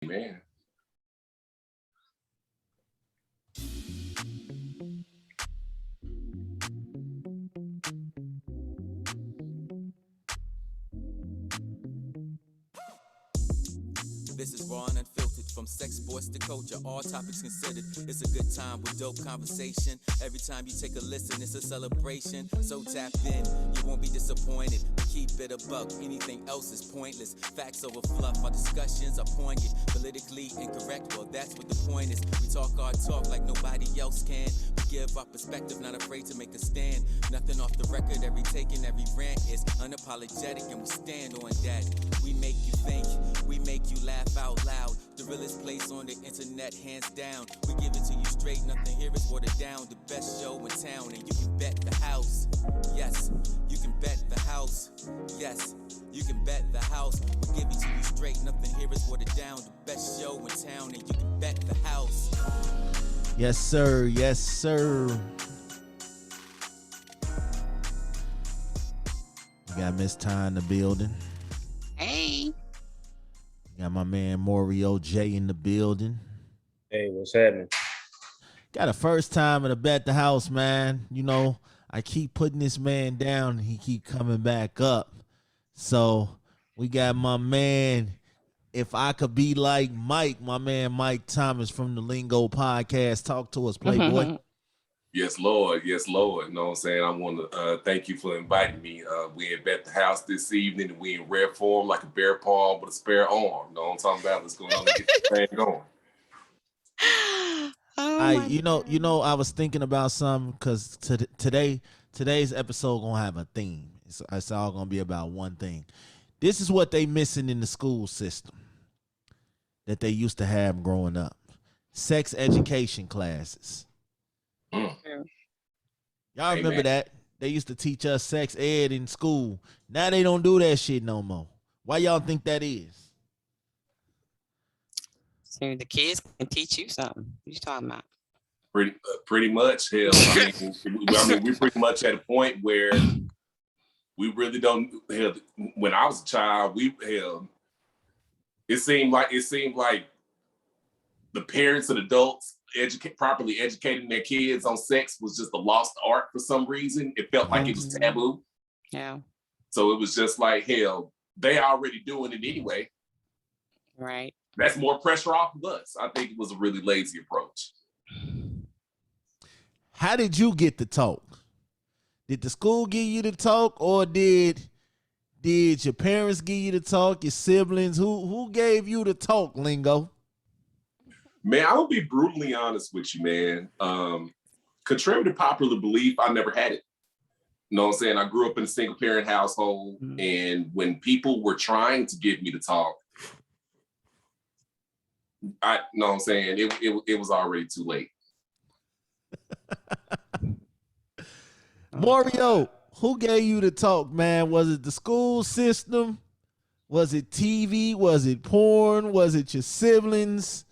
Man. This is raw and unfiltered, from sex, sports to culture, all topics considered. It's a good time with dope conversation. Every time you take a listen, it's a celebration. So tap in, you won't be disappointed. We keep it a buck, anything else is pointless. Facts over fluff, our discussions are poignant. Politically incorrect, well that's what the point is. We talk our talk like nobody else can. We give our perspective, not afraid to make a stand. Nothing off the record, every take and every rant is unapologetic, and we stand on that. We make you think, we make you laugh out loud. The realest place on the internet, hands down. We give it to you straight, nothing here is watered down. The best show in town, and you can bet the house. Yes, you can bet the house. Yes, you can bet the house. We give it to you straight, nothing here is watered down. The best show in town, and you can bet the house. Yes, sir. Yes, sir. We got Ms.Ty in the building. Hey. Got my man Moreo J in the building. Hey, what's happening? Got a first time at the house, man. You know, I keep putting this man down and he keep coming back up. So we got my man, if I could be like Mike, my man Mike Thomas from the Lingo podcast. Talk to us, Playboy. Yes, Lord. Yes, Lord. You know what I'm saying? I want to thank you for inviting me. We at Bet the House this evening, and we in rare form like a bear paw with a spare arm. You know what I'm talking about? Let's go on and get this thing going. I was thinking about something because today's episode gonna have a theme. It's all gonna be about one thing. This is what they missing in the school system that they used to have growing up: sex education classes. Y'all remember that? They used to teach us sex ed in school. Now they don't do that shit no more. Why y'all think that is? So the kids can teach you something. What you talking about? Pretty much. Hell, I mean, we're pretty much at a point where we really don't. Hell, when I was a child, it seemed like the parents and adults properly educating their kids on sex was just a lost art for some reason. It felt like it was taboo. Yeah. So it was just like, hell, they already doing it anyway. Right. That's more pressure off of us. I think it was a really lazy approach. How did you get the talk? Did the school give you the talk, or did your parents give you the talk, your siblings? Who gave you the talk, Lingo? Man, I'm gonna be brutally honest with you, man. Contrary to popular belief, I never had it. You know what I'm saying? I grew up in a single parent household, and when people were trying to give me the talk, I know what I'm saying, it was already too late. Moreo, who gave you the talk, man? Was it the school system? Was it TV? Was it porn? Was it your siblings?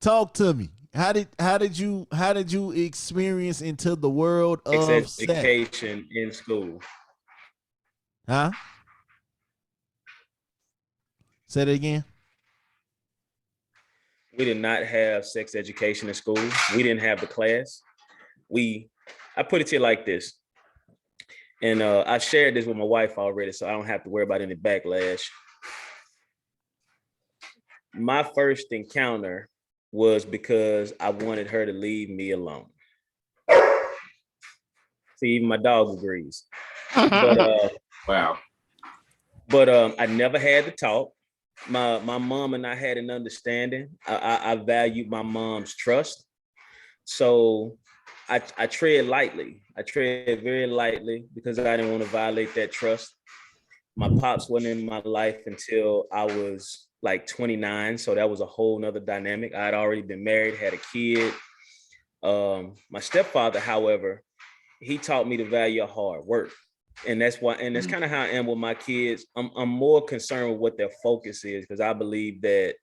Talk to me. How did you experience into the world of education in school? Huh? Say that again. We did not have sex education in school. We didn't have the class. I put it to you like this, and I've shared this with my wife already, so I don't have to worry about any backlash. My first encounter was because I wanted her to leave me alone. See, even my dog agrees. But, wow. But I never had to talk. My mom and I had an understanding. I valued my mom's trust. So I tread lightly. I tread very lightly because I didn't want to violate that trust. My pops wasn't in my life until I was like 29. So that was a whole nother dynamic. I had already been married, had a kid. My stepfather, however, he taught me to value hard work. And that's kind of how I am with my kids. I'm more concerned with what their focus is, because I believe that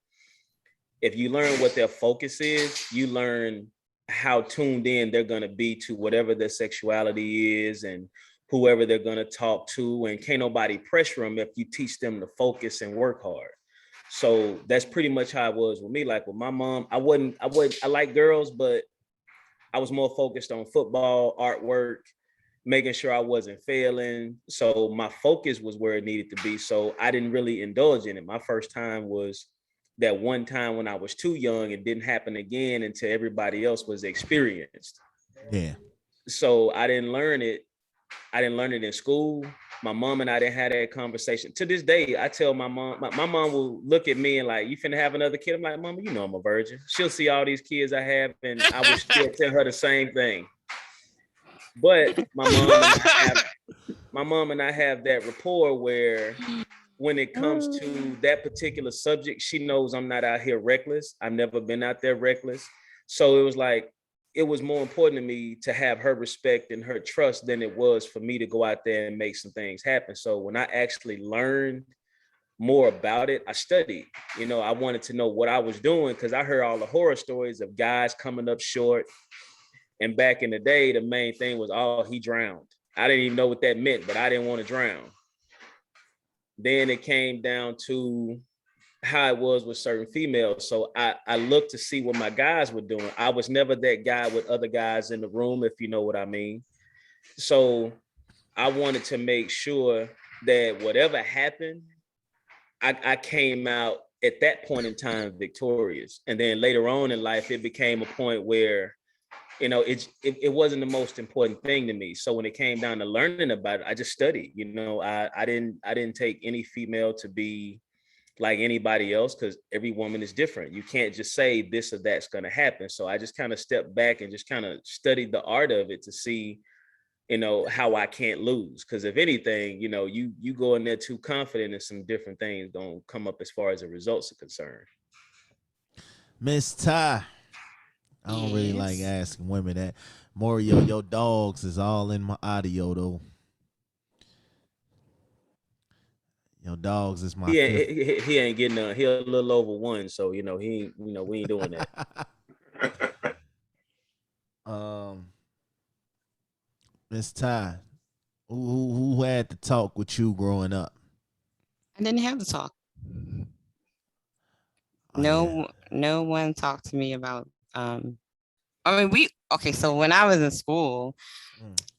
if you learn what their focus is, you learn how tuned in they're going to be to whatever their sexuality is and whoever they're going to talk to. And can't nobody pressure them if you teach them to focus and work hard. So that's pretty much how it was with me. Like with my mom, I like girls, but I was more focused on football, artwork, making sure I wasn't failing. So my focus was where it needed to be. So I didn't really indulge in it. My first time was that one time when I was too young. It didn't happen again until everybody else was experienced. Yeah. So I didn't learn it. I didn't learn it in school. My mom and I didn't have that conversation. To this day, I tell my mom, my mom will look at me and like, you finna have another kid? I'm like, Mama, you know I'm a virgin. She'll see all these kids I have, and I will still tell her the same thing. But my mom and I have that rapport where when it comes to that particular subject, she knows I'm not out here reckless. I've never been out there reckless. So it was like, it was more important to me to have her respect and her trust than it was for me to go out there and make some things happen. So when I actually learned more about it, I studied. You know, I wanted to know what I was doing because I heard all the horror stories of guys coming up short. And back in the day, the main thing was, oh, he drowned. I didn't even know what that meant, but I didn't want to drown. Then it came down to how it was with certain females. So I looked to see what my guys were doing. I was never that guy with other guys in the room, if you know what I mean. So I wanted to make sure that whatever happened, I came out at that point in time victorious. And then later on in life, it became a point where, you know, it wasn't the most important thing to me. So when it came down to learning about it, I just studied. You know, I didn't take any female to be like anybody else, because every woman is different. You can't just say this or that's going to happen. So I just kind of stepped back and just kind of studied the art of it to see, you know, how I can't lose. Because if anything, you know, you go in there too confident and some different things don't come up as far as the results are concerned. Miss Ty, I don't really like asking women that. Moreo, your dogs is all in my audio though. Your dogs is my he ain't getting he a little over 1, so you know we ain't doing that. Miss Ty, who had to talk with you growing up? I didn't have to talk. Oh, No one talked to me about I mean so when I was in school,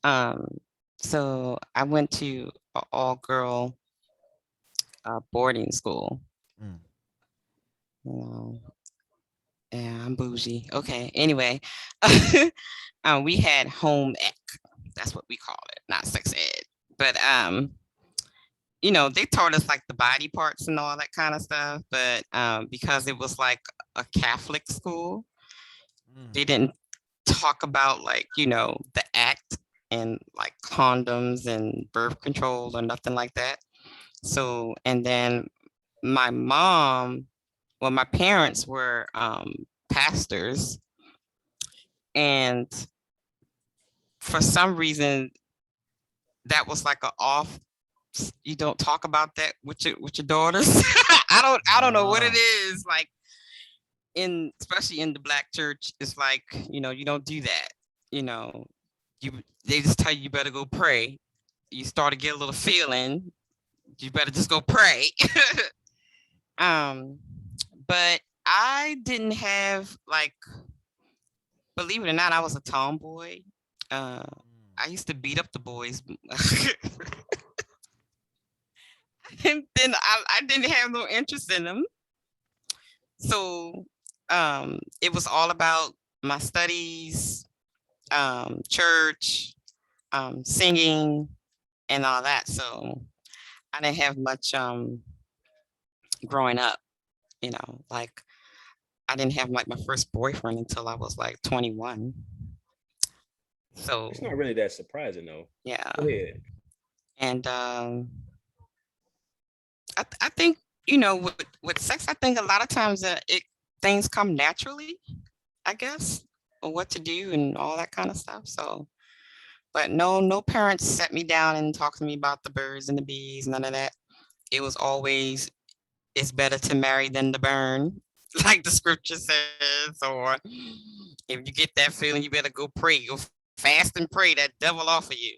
so I went to an all-girl boarding school. You know, yeah, I'm bougie. Okay, anyway, we had home ec. That's what we call it, not sex ed. But you know, they taught us like the body parts and all that kind of stuff. But because it was like a Catholic school, they didn't talk about like, you know, the act and like condoms and birth control or nothing like that. So, and then my parents were pastors, and for some reason that was like you don't talk about that with your daughters. I don't know what it is, like especially in the Black church. It's like, you know, you don't do that. You know, they just tell you better go pray. You start to get a little feeling, you better just go pray. But I didn't have like, believe it or not, I was a tomboy. I used to beat up the boys. And then I didn't have no interest in them. So it was all about my studies, church, singing, and all that. So I didn't have much growing up, you know, like I didn't have like my first boyfriend until I was like 21. So it's not really that surprising though. Yeah. Go ahead. And I think, you know, with sex, I think a lot of times things come naturally, I guess, or what to do and all that kind of stuff. So, but no parents set me down and talked to me about the birds and the bees, none of that. It was always, it's better to marry than to burn, like the scripture says, or if you get that feeling, you better go pray, go fast and pray that devil off of you.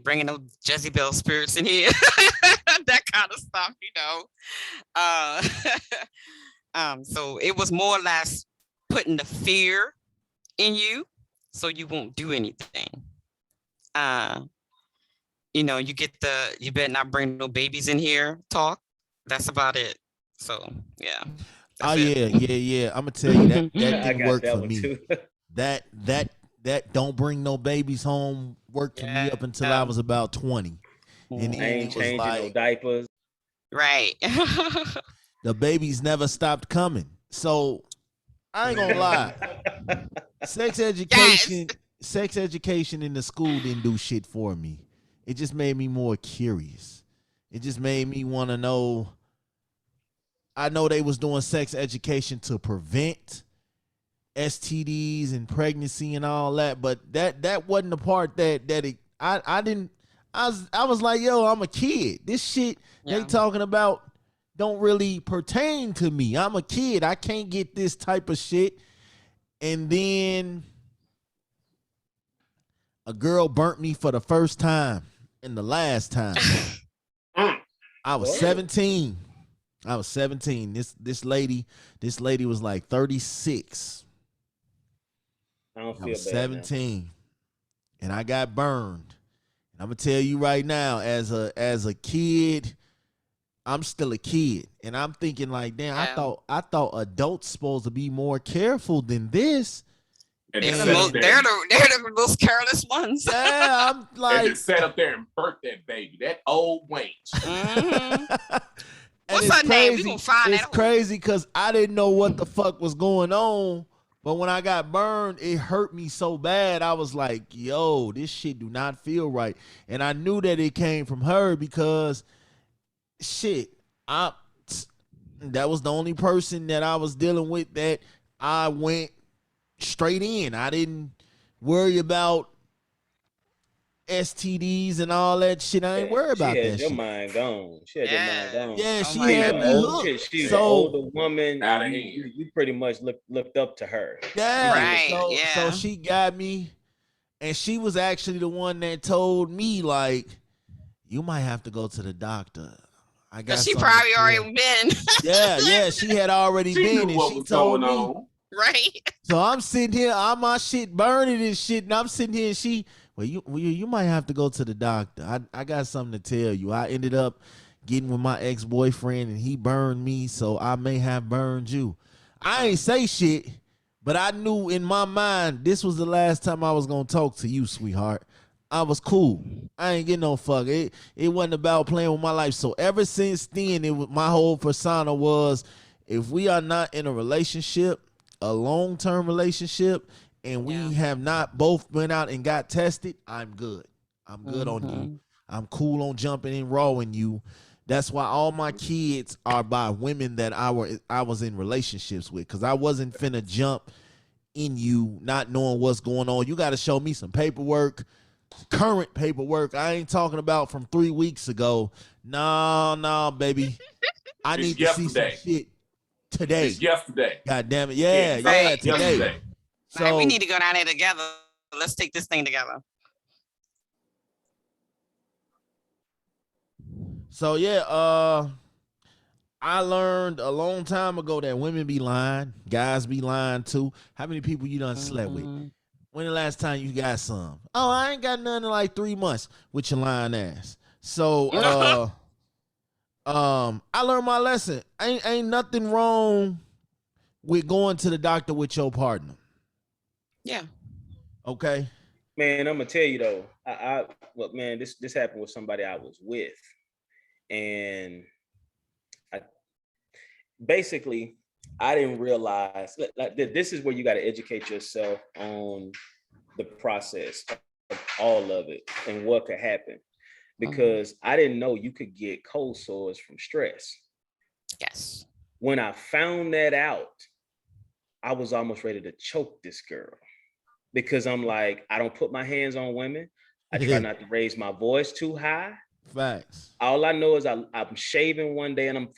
bringing those Jezebel spirits in here, that kind of stuff, so it was more or less putting the fear in you so you won't do anything. You get you better not bring no babies in here talk. That's about it. So yeah. Yeah. I'm gonna tell you that I didn't got work that for one me. too. That don't bring no babies home worked for me up until I was about 20. And I ain't changing no diapers. Right. The babies never stopped coming. So I ain't gonna lie. Sex education in the school didn't do shit for me. It just made me more curious. It just made me want to know. I know they was doing sex education to prevent STDs and pregnancy and all that, but that wasn't the part I was like, yo, I'm a kid. This shit they talking about don't really pertain to me. I'm a kid. I can't get this type of shit. And then a girl burnt me for the first time and the last time. I was 17. This lady was like 36. I was 17. And I got burned. And I'm gonna tell you right now, as a kid, I'm still a kid. And I'm thinking like, damn, I thought adults supposed to be more careful than this. And they're the most careless ones. Yeah, I'm like, and just sat up there and burnt that baby, that old wench. What's her name? We gonna find it's crazy because I didn't know what the fuck was going on. But when I got burned, it hurt me so bad. I was like, yo, this shit do not feel right. And I knew that it came from her because shit, that was the only person that I was dealing with that I went straight in. I didn't worry about STDs and all that shit. I ain't worried about that your shit. Mind gone. She had your mind gone. Yeah, she had me hooked. She's an older woman. You pretty much looked up to her. Yeah. Right. So she got me, and she was actually the one that told me, like, you might have to go to the doctor. I got. She probably already been. Yeah, she had already been, and she told me. Right. So I'm sitting here, all my shit burning and shit, and I'm sitting here, and she, you might have to go to the doctor. I got something to tell you. I ended up getting with my ex-boyfriend, and he burned me, so I may have burned you. I ain't say shit, but I knew in my mind this was the last time I was gonna talk to you, sweetheart. I was cool. I ain't getting no fuck. It wasn't about playing with my life. So ever since then, my whole persona was, if we are not in a relationship, a long-term relationship, and we have not both went out and got tested, I'm good. I'm good on you. I'm cool on jumping in raw in you. That's why all my kids are by women that I was in relationships with, because I wasn't finna jump in you not knowing what's going on. You got to show me some paperwork, current paperwork. I ain't talking about from 3 weeks ago. No, baby. I need to see some shit today. It's yesterday. God damn it. Yeah, today. Yesterday. So right, we need to go down there together. Let's take this thing together. So yeah, I learned a long time ago that women be lying, guys be lying too. How many people you done slept with? When the last time you got some? Oh, I ain't got none in like 3 months with your lying ass. So I learned my lesson. Ain't nothing wrong with going to the doctor with your partner. Yeah. Okay. Man, I'm gonna tell you though. Man, this happened with somebody I was with, and I didn't realize like this is where you got to educate yourself on the process of all of it and what could happen, because I didn't know you could get cold sores from stress. Yes. When I found that out, I was almost ready to choke this girl, because I'm like, I don't put my hands on women. I try not to raise my voice too high. Facts. All I know is I'm shaving one day, and I'm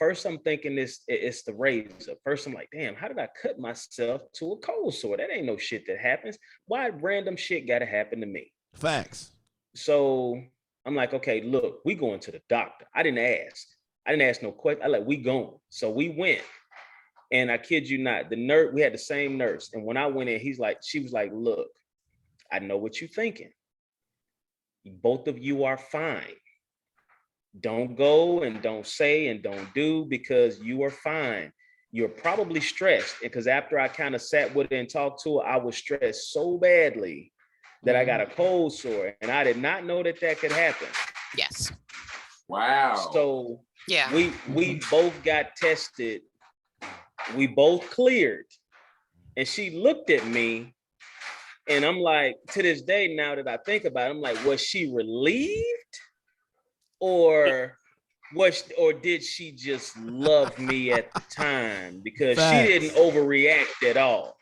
thinking it's the razor. First, I'm like, damn, how did I cut myself to a cold sore? That ain't no shit that happens. Why random shit gotta happen to me? Facts. So I'm like, okay, look, we going to the doctor. I didn't ask no question. I like, we going. So we went. And I kid you not, the nurse, we had the same nurse. And when I went in, she was like, look, I know what you're thinking. Both of you are fine. Don't go and don't say and don't do because you are fine. You're probably stressed. Because after I kind of sat with her and talked to her, I was stressed so badly that I got a cold sore. And I did not know that could happen. Yes. Wow. So yeah, we both got tested. We both cleared. And she looked at me and I'm like, to this day, now that I think about it, I'm like, was she relieved? Or did she just love me at the time? Because she didn't overreact at all.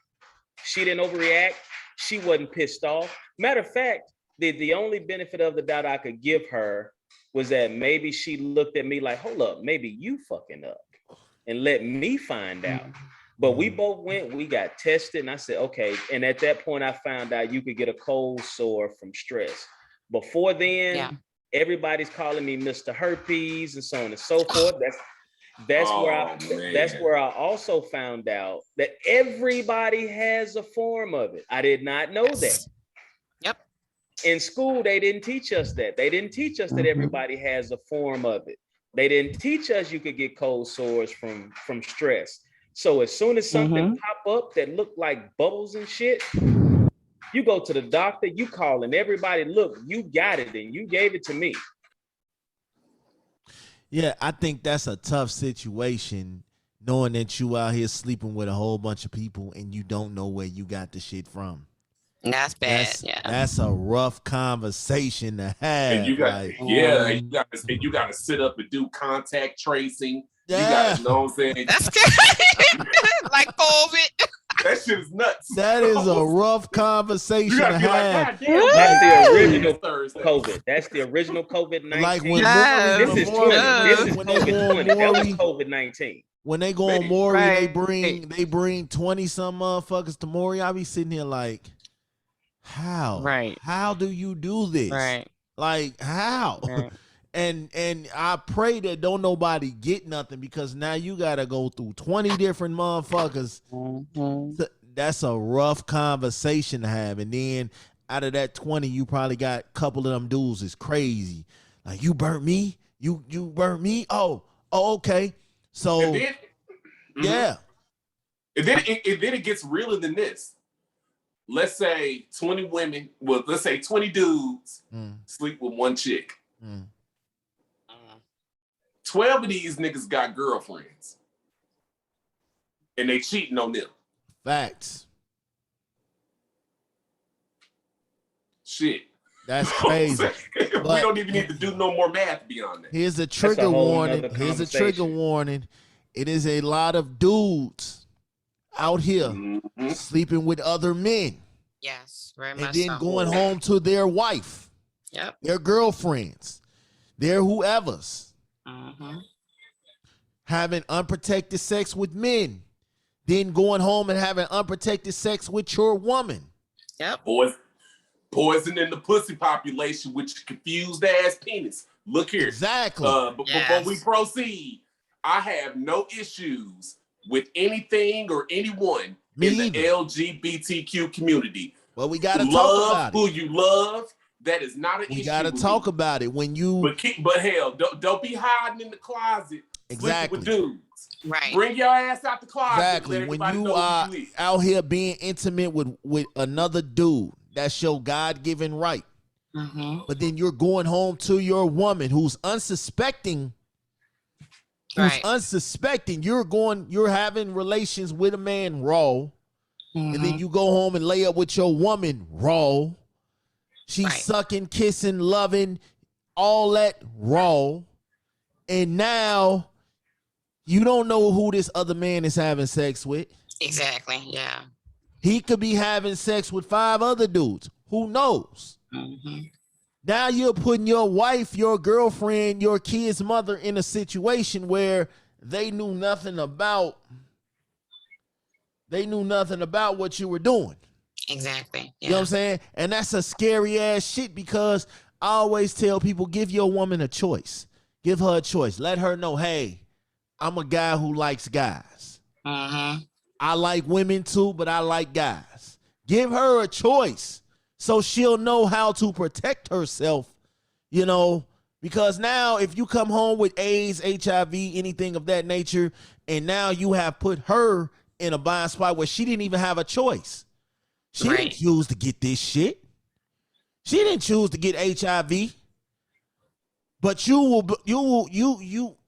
She didn't overreact. She wasn't pissed off. Matter of fact, the only benefit of the doubt I could give her was that maybe she looked at me like, hold up, maybe you fucking up and let me find out. But we both went, we got tested, and I said, okay. And at that point, I found out you could get a cold sore from stress. Before then, everybody's calling me Mr. Herpes and so on and so forth. That's where I also found out that everybody has a form of it. I did not know that. Yep. In school, they didn't teach us that. They didn't teach us that everybody has a form of it. They didn't teach us you could get cold sores from stress. So as soon as something pop up that looked like bubbles and shit, you go to the doctor, you calling everybody, look, you got it and you gave it to me. Yeah, I think that's a tough situation, knowing that you out here sleeping with a whole bunch of people and you don't know where you got the shit from. That's bad. That's a rough conversation to have. And you got, and you got to sit up and do contact tracing. Yeah. You got to know what I'm saying. That's scary. Like COVID. That shit is nuts. That is a rough conversation to have. Like, that's the original COVID. That's the original COVID-19. Like when this is 20. This is COVID-20. That was COVID-19. When they go on Maury, they bring 20 some motherfuckers to Maury. I be sitting here like, how? Right. How do you do this? Right. Like how? Right. And I pray that don't nobody get nothing, because now you gotta go through 20 different motherfuckers. That's a rough conversation to have. And then out of that 20, you probably got a couple of them dudes is crazy. Like, you burnt me? You burnt me? Oh, okay. So and then, yeah. And then it gets realer than this. Let's say 20 women, well, let's say 20 dudes sleep with one chick. 12 of these niggas got girlfriends. And they cheating on them. Facts. Shit. That's crazy. We don't even need to do no more math beyond that. Here's a trigger warning. Here's a trigger warning. It is a lot of dudes out here sleeping with other men. Yes, very and much. then so. going home to their wife. Yep. Their girlfriends. Their whoever's. Having unprotected sex with men. Then going home and having unprotected sex with your woman. Yep. Poison in the pussy population with your confused ass penis. Look here. Exactly. Before we proceed, I have no issues with anything or anyone in the LGBTQ community. Well, we gotta talk about it. Who you love. That is not an issue. We gotta talk about it when you. But hell, don't be hiding in the closet. Exactly. With dudes. Right. Bring your ass out the closet. Exactly. When you are out here being intimate with another dude, that's your God-given right. But then you're going home to your woman who's unsuspecting. You're having relations with a man raw. And then you go home and lay up with your woman raw. She's sucking, kissing, loving, all that raw. And now you don't know who this other man is having sex with. Exactly. Yeah. He could be having sex with 5 other dudes. Who knows? Now you're putting your wife, your girlfriend, your kid's mother in a situation where they knew nothing about what you were doing. Exactly. Yeah. You know what I'm saying? And that's a scary ass shit, because I always tell people, give your woman a choice. Give her a choice. Let her know, hey, I'm a guy who likes guys. I like women too, but I like guys. Give her a choice so she'll know how to protect herself, you know, because now if you come home with AIDS, HIV, anything of that nature, and now you have put her in a blind spot where she didn't even have a choice. She didn't choose to get this shit. She didn't choose to get HIV. But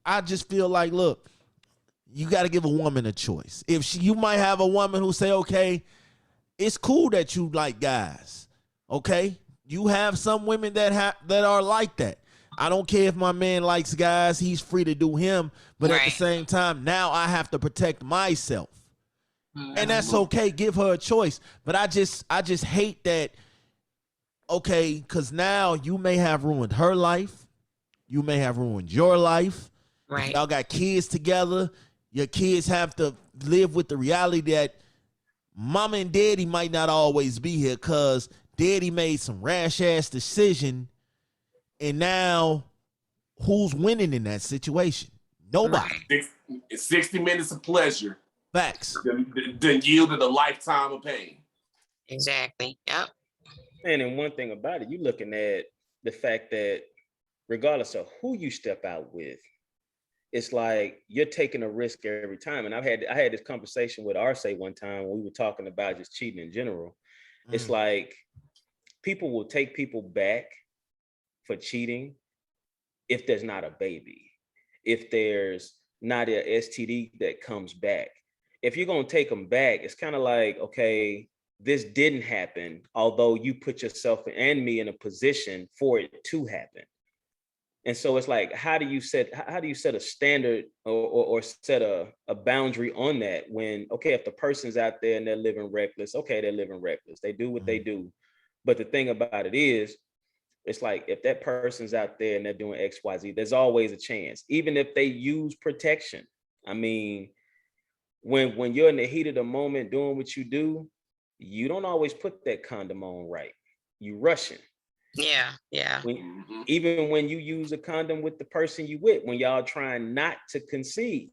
I just feel like, look, you got to give a woman a choice. You might have a woman who say, okay, it's cool that you like guys. Okay. You have some women that are like that. I don't care if my man likes guys, he's free to do him. But at the same time, now I have to protect myself. And that's okay. Give her a choice. But I just hate that. Okay. Cause now you may have ruined her life. You may have ruined your life. Right. If y'all got kids together. Your kids have to live with the reality that mama and daddy might not always be here because daddy made some rash ass decision. And now who's winning in that situation? Nobody. 60 minutes of pleasure. Facts. Then yielded a lifetime of pain. Exactly. Yep. And one thing about it, you're looking at the fact that regardless of who you step out with, it's like you're taking a risk every time. And I had this conversation with Arce one time when we were talking about just cheating in general. It's like people will take people back for cheating if there's not a baby, if there's not an STD that comes back. If you're going to take them back, it's kind of like, okay, this didn't happen, although you put yourself and me in a position for it to happen. And so it's like, how do you set a standard or set a boundary on that when, okay, if the person's out there and they're living reckless, okay, they're living reckless. They do what they do. But the thing about it is, it's like, if that person's out there and they're doing X, Y, Z, there's always a chance, even if they use protection. I mean, when you're in the heat of the moment doing what you do, you don't always put that condom on right. You rushing. Yeah. Even when you use a condom with the person you with, when y'all trying not to conceive,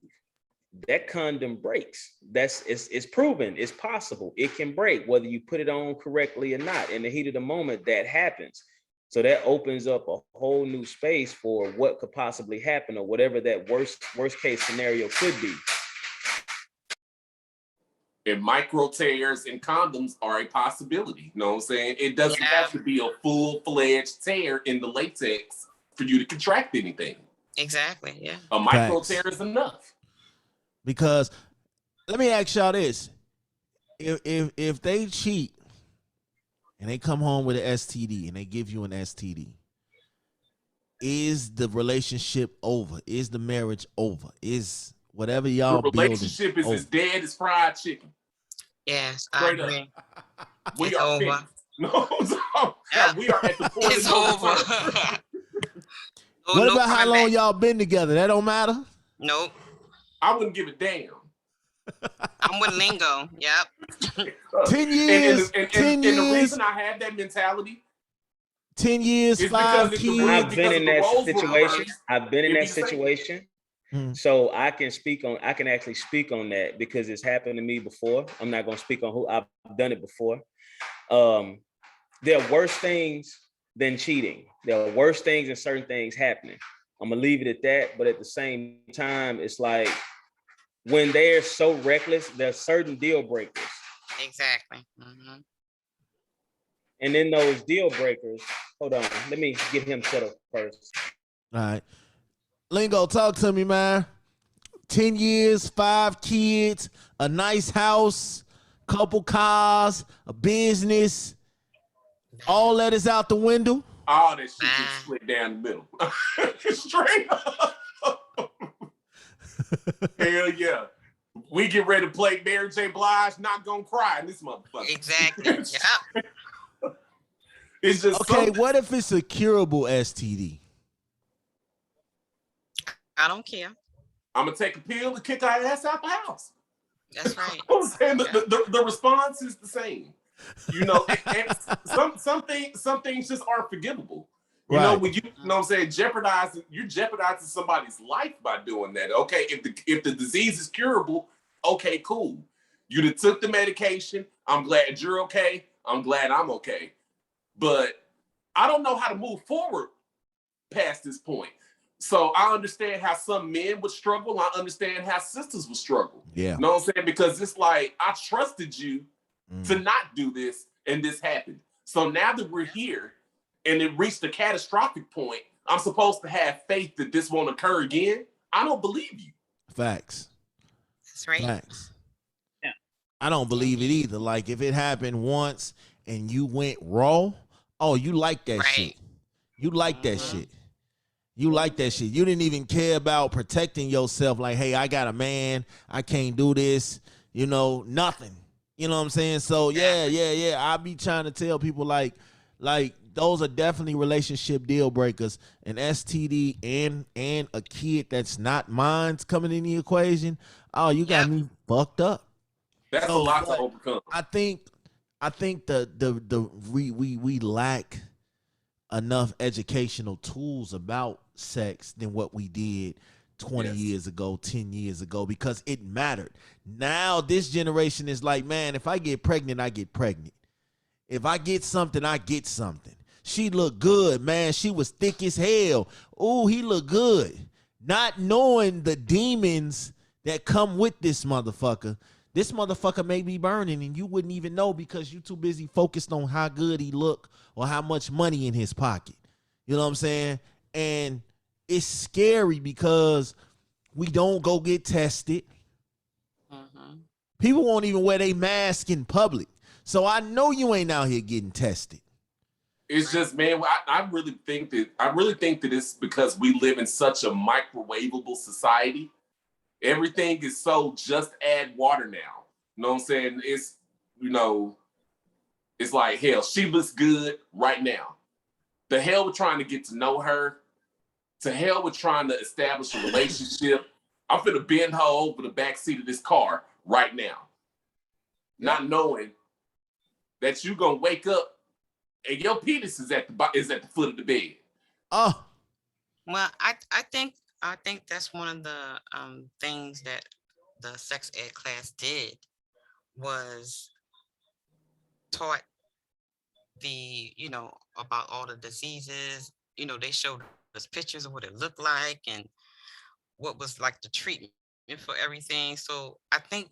that condom breaks. It's proven, it's possible. It can break whether you put it on correctly or not. In the heat of the moment, that happens. So that opens up a whole new space for what could possibly happen or whatever that worst case scenario could be. And micro tears in condoms are a possibility. You know what I'm saying? It doesn't have to be a full-fledged tear in the latex for you to contract anything. Exactly, yeah. A micro tear is enough. Because let me ask y'all this. If they cheat and they come home with an STD and they give you an STD, is the relationship over? Is the marriage over? Is whatever y'all the relationship is as dead as fried chicken? Yes, straight I agree. Up. We it's are over. finished. No, we are at the point. It's over. What about how long y'all been together? That don't matter. Nope. I wouldn't give a damn. I'm with Lingo. Yep. 10 years. And 10 years. the reason I have that mentality. 10 years, 5 kids. I've been in that situation. I've been in that situation. So I can actually speak on that because it's happened to me before. I'm not going to speak on who I've done it before. There are worse things than cheating. There are worse things and certain things happening. I'm going to leave it at that. But at the same time, it's like when they're so reckless, there's certain deal breakers. Exactly. Mm-hmm. And in those deal breakers, hold on, let me get him set up first. All right. Lingo, talk to me, man. 10 years, 5 kids, a nice house, couple cars, a business. All that is out the window. All that shit just split down the middle. Straight up. Hell yeah. We get ready to play Mary J. Blige, Not Gonna Cry in this motherfucker. Exactly. Yeah. It's just okay, what if it's a curable STD? I don't care. I'm gonna take a pill and kick our ass out the house. That's right. I'm saying the response is the same. You know, some things just aren't forgivable. You know, Right. when you know what I'm saying, you're jeopardizing somebody's life by doing that. Okay, if the disease is curable, okay, cool. You done took the medication. I'm glad you're okay. I'm glad I'm okay. But I don't know how to move forward past this point. So I understand how some men would struggle. I understand how sisters would struggle. Yeah. You know what I'm saying? Because it's like, I trusted you to not do this, and this happened. So now that we're here and it reached a catastrophic point, I'm supposed to have faith that this won't occur again. I don't believe you. Facts. That's right. Facts. Yeah. I don't believe it either. Like if it happened once and you went raw, oh, you like that shit. You like that shit. You like that shit. You didn't even care about protecting yourself. Like, hey, I got a man. I can't do this. You know, nothing. You know what I'm saying? So yeah. I be trying to tell people like those are definitely relationship deal breakers. An STD and a kid that's not mine's coming in the equation. Oh, you got me fucked up. That's a lot to overcome. I think we lack enough educational tools about sex than what we did 20 years ago, 10 years ago, because it mattered. Now this generation is like, man, if I get pregnant, I get pregnant. If I get something, I get something. She looked good, man. She was thick as hell. Ooh, he looked good. Not knowing the demons that come with this motherfucker. This motherfucker may be burning and you wouldn't even know because you too busy focused on how good he look or how much money in his pocket. You know what I'm saying? And it's scary because we don't go get tested. People won't even wear their mask in public. So I know you ain't out here getting tested. It's just, man, I really think that it's because we live in such a microwavable society. Everything is so just add water now. You know what I'm saying? It's, you know, it's like, hell, she looks good right now. The hell with trying to get to know her. To hell with trying to establish a relationship. I'm finna bend her over the back seat of this car right now. Not knowing that you gonna wake up and your penis is at the foot of the bed. Oh. Well, I think that's one of the things that the sex ed class did was taught about all the diseases. They showed us pictures of what it looked like and what was like the treatment for everything. So I think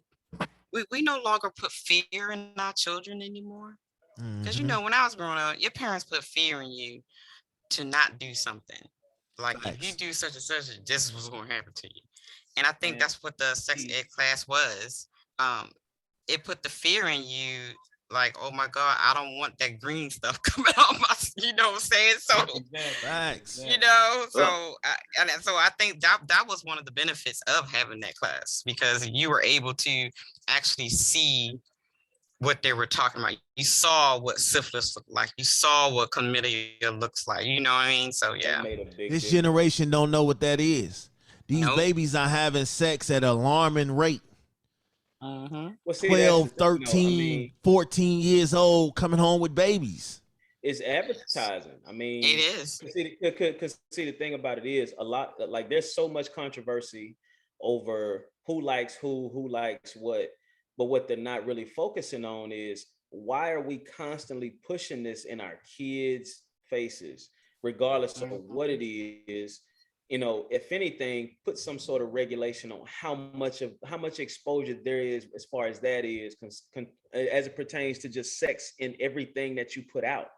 we no longer put fear in our children anymore. Because when I was growing up, your parents put fear in you to not do something. Like if you do such and such, this is what's going to happen to you. And I think that's what the sex ed class was. It put the fear in you, like, oh my God, I don't want that green stuff coming on my, you know what I'm saying? So, so I think that was one of the benefits of having that class, because you were able to actually see what they were talking about. You saw what syphilis looked like. You saw what chlamydia looks like. You know what I mean? So yeah. This generation don't know what that is. These babies are having sex at an alarming rate. Well, see, 12, 13, 14 years old coming home with babies. It's advertising. I mean, it is. Because the thing about it is a lot, like there's so much controversy over who likes who likes what. But what they're not really focusing on is, why are we constantly pushing this in our kids' faces, regardless of what it is? If anything, put some sort of regulation on how much exposure there is as far as that is, as it pertains to just sex in everything that you put out.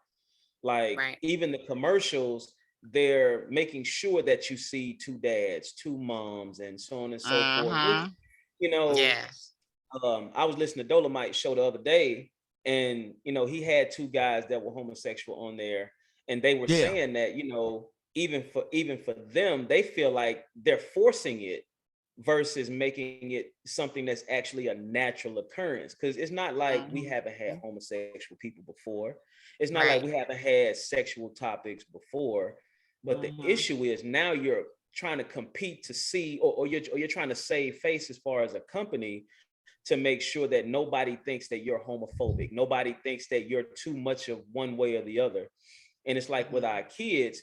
Like even the commercials, they're making sure that you see two dads, two moms, and so on and so forth. Yes. I was listening to Dolomite's show the other day, and he had two guys that were homosexual on there, and they were saying that even for them, they feel like they're forcing it versus making it something that's actually a natural occurrence. Because it's not like we haven't had homosexual people before. It's not like we haven't had sexual topics before. But the issue is now you're trying to compete to see, or you're trying to save face as far as a company, to make sure that nobody thinks that you're homophobic. Nobody thinks that you're too much of one way or the other. And it's like with our kids,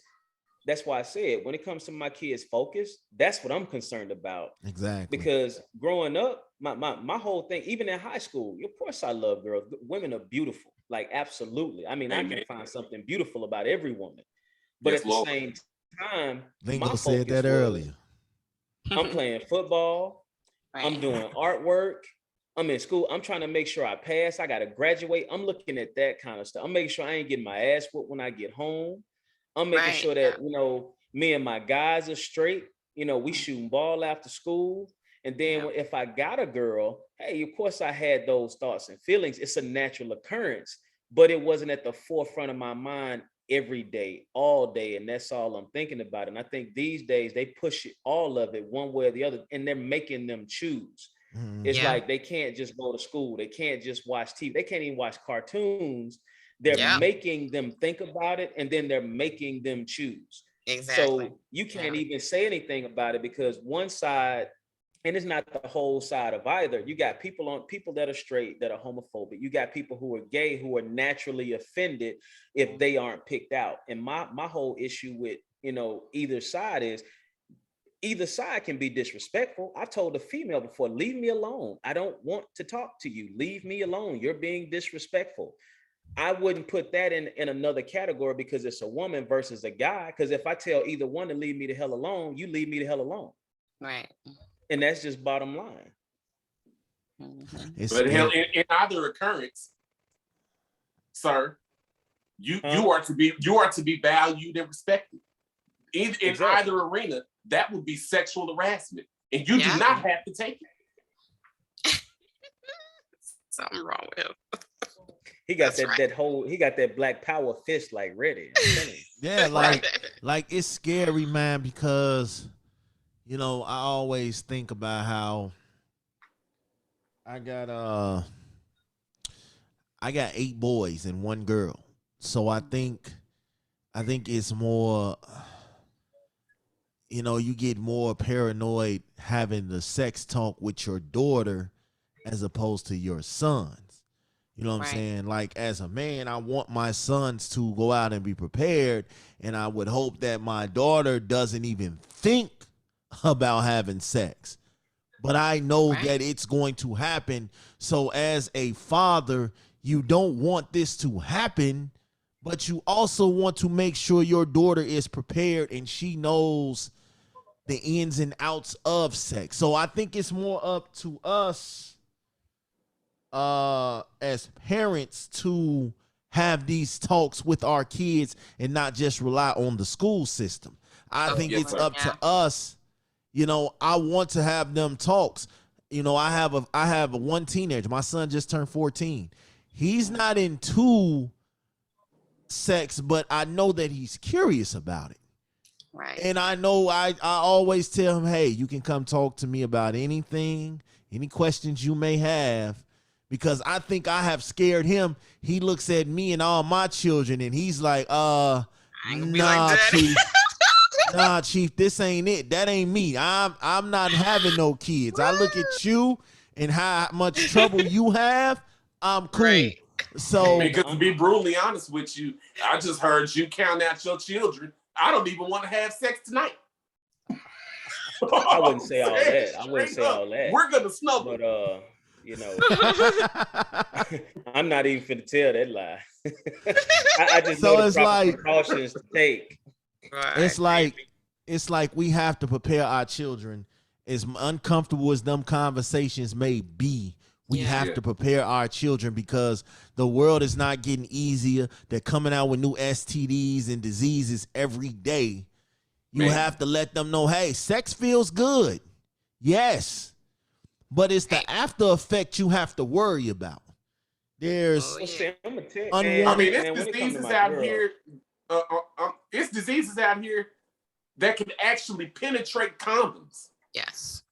that's why I said when it comes to my kids' focus, that's what I'm concerned about. Exactly. Because growing up, my whole thing, even in high school, of course I love girls. Women are beautiful, like absolutely. I mean, I can find something beautiful about every woman. But at the same time, Lingo said that earlier. I'm playing football. Right. I'm doing artwork. I'm in school. I'm trying to make sure I pass. I got to graduate. I'm looking at that kind of stuff. I'm making sure I ain't getting my ass whooped when I get home. I'm making sure that, me and my guys are straight. We shooting ball after school. And then if I got a girl, hey, of course I had those thoughts and feelings. It's a natural occurrence, but it wasn't at the forefront of my mind every day, all day. And that's all I'm thinking about. And I think these days they push it, all of it one way or the other, and they're making them choose. It's like they can't just go to school. They can't just watch TV. They can't even watch cartoons. They're making them think about it, and then they're making them choose. Exactly. So you can't even say anything about it because one side, and it's not the whole side of either. You got people that are straight, that are homophobic. You got people who are gay, who are naturally offended if they aren't picked out. And my whole issue with, either side is, either side can be disrespectful. I told a female before, leave me alone. I don't want to talk to you. Leave me alone. You're being disrespectful. I wouldn't put that in another category because it's a woman versus a guy. Because if I tell either one to leave me the hell alone, you leave me the hell alone. Right. And that's just bottom line. But hell, in either occurrence, sir, you are to be valued and respected. In either arena, that would be sexual harassment, and you do not have to take it. Something wrong with him. He got he got that black power fist like ready. Yeah, like it's scary, man, because I always think about how I got 8 boys and 1 girl. So I think it's more, you get more paranoid having the sex talk with your daughter as opposed to your sons. You know what I'm saying? Like, as a man, I want my sons to go out and be prepared, and I would hope that my daughter doesn't even think about having sex. But I know that it's going to happen. So as a father, you don't want this to happen, but you also want to make sure your daughter is prepared and she knows the ins and outs of sex. So I think it's more up to us as parents to have these talks with our kids and not just rely on the school system. I think it's up to us. I want to have them talks. I have a 1 teenager. My son just turned 14. He's not into sex, but I know that he's curious about it. Right. And I know I always tell him, hey, you can come talk to me about anything, any questions you may have, because I think I have scared him. He looks at me and all my children and he's like, nah, Chief. Nah, Chief, this ain't it. That ain't me. I'm not having no kids. I look at you and how much trouble you have. I'm cool. Right. So, because to be brutally honest with you, I just heard you count out your children. I don't even want to have sex tonight. I wouldn't say all that. We're gonna snuggle. But I'm not even finna tell that lie. I just know the proper precautions to take. Right. It's like we have to prepare our children. As uncomfortable as them conversations may be, we have to prepare our children because the world is not getting easier. They're coming out with new STDs and diseases every day. You have to let them know, hey, sex feels good. Yes. But it's the after effect you have to worry about. There's unwanted. I mean, it's diseases out here. It's diseases out here that can actually penetrate condoms. Yes.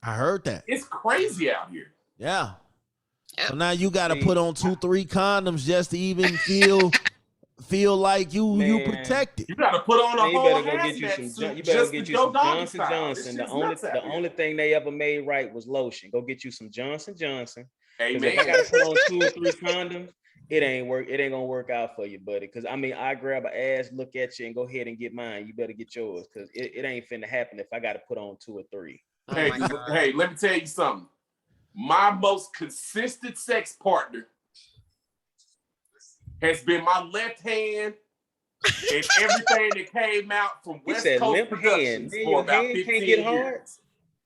I heard that. It's crazy out here. Yeah. Yep. So now you got to put on 2-3 condoms just to even feel like you protected. You got to put on a whole You better get you some Johnson. The only thing they ever made right was lotion. Go get you some Johnson. Hey, man. If I got to put on 2 or 3 condoms, it ain't gonna work out for you, buddy. Cause I mean, I grab an ass, look at you, and go ahead and get mine. You better get yours, cause it ain't finna happen if I gotta put on 2 or 3. Oh Hey, my God. hey, let me tell you something. My most consistent sex partner has been my left hand and everything that came out from He West said Coast limp Productions hand. Man, for your about hand 15 can't get hard. years.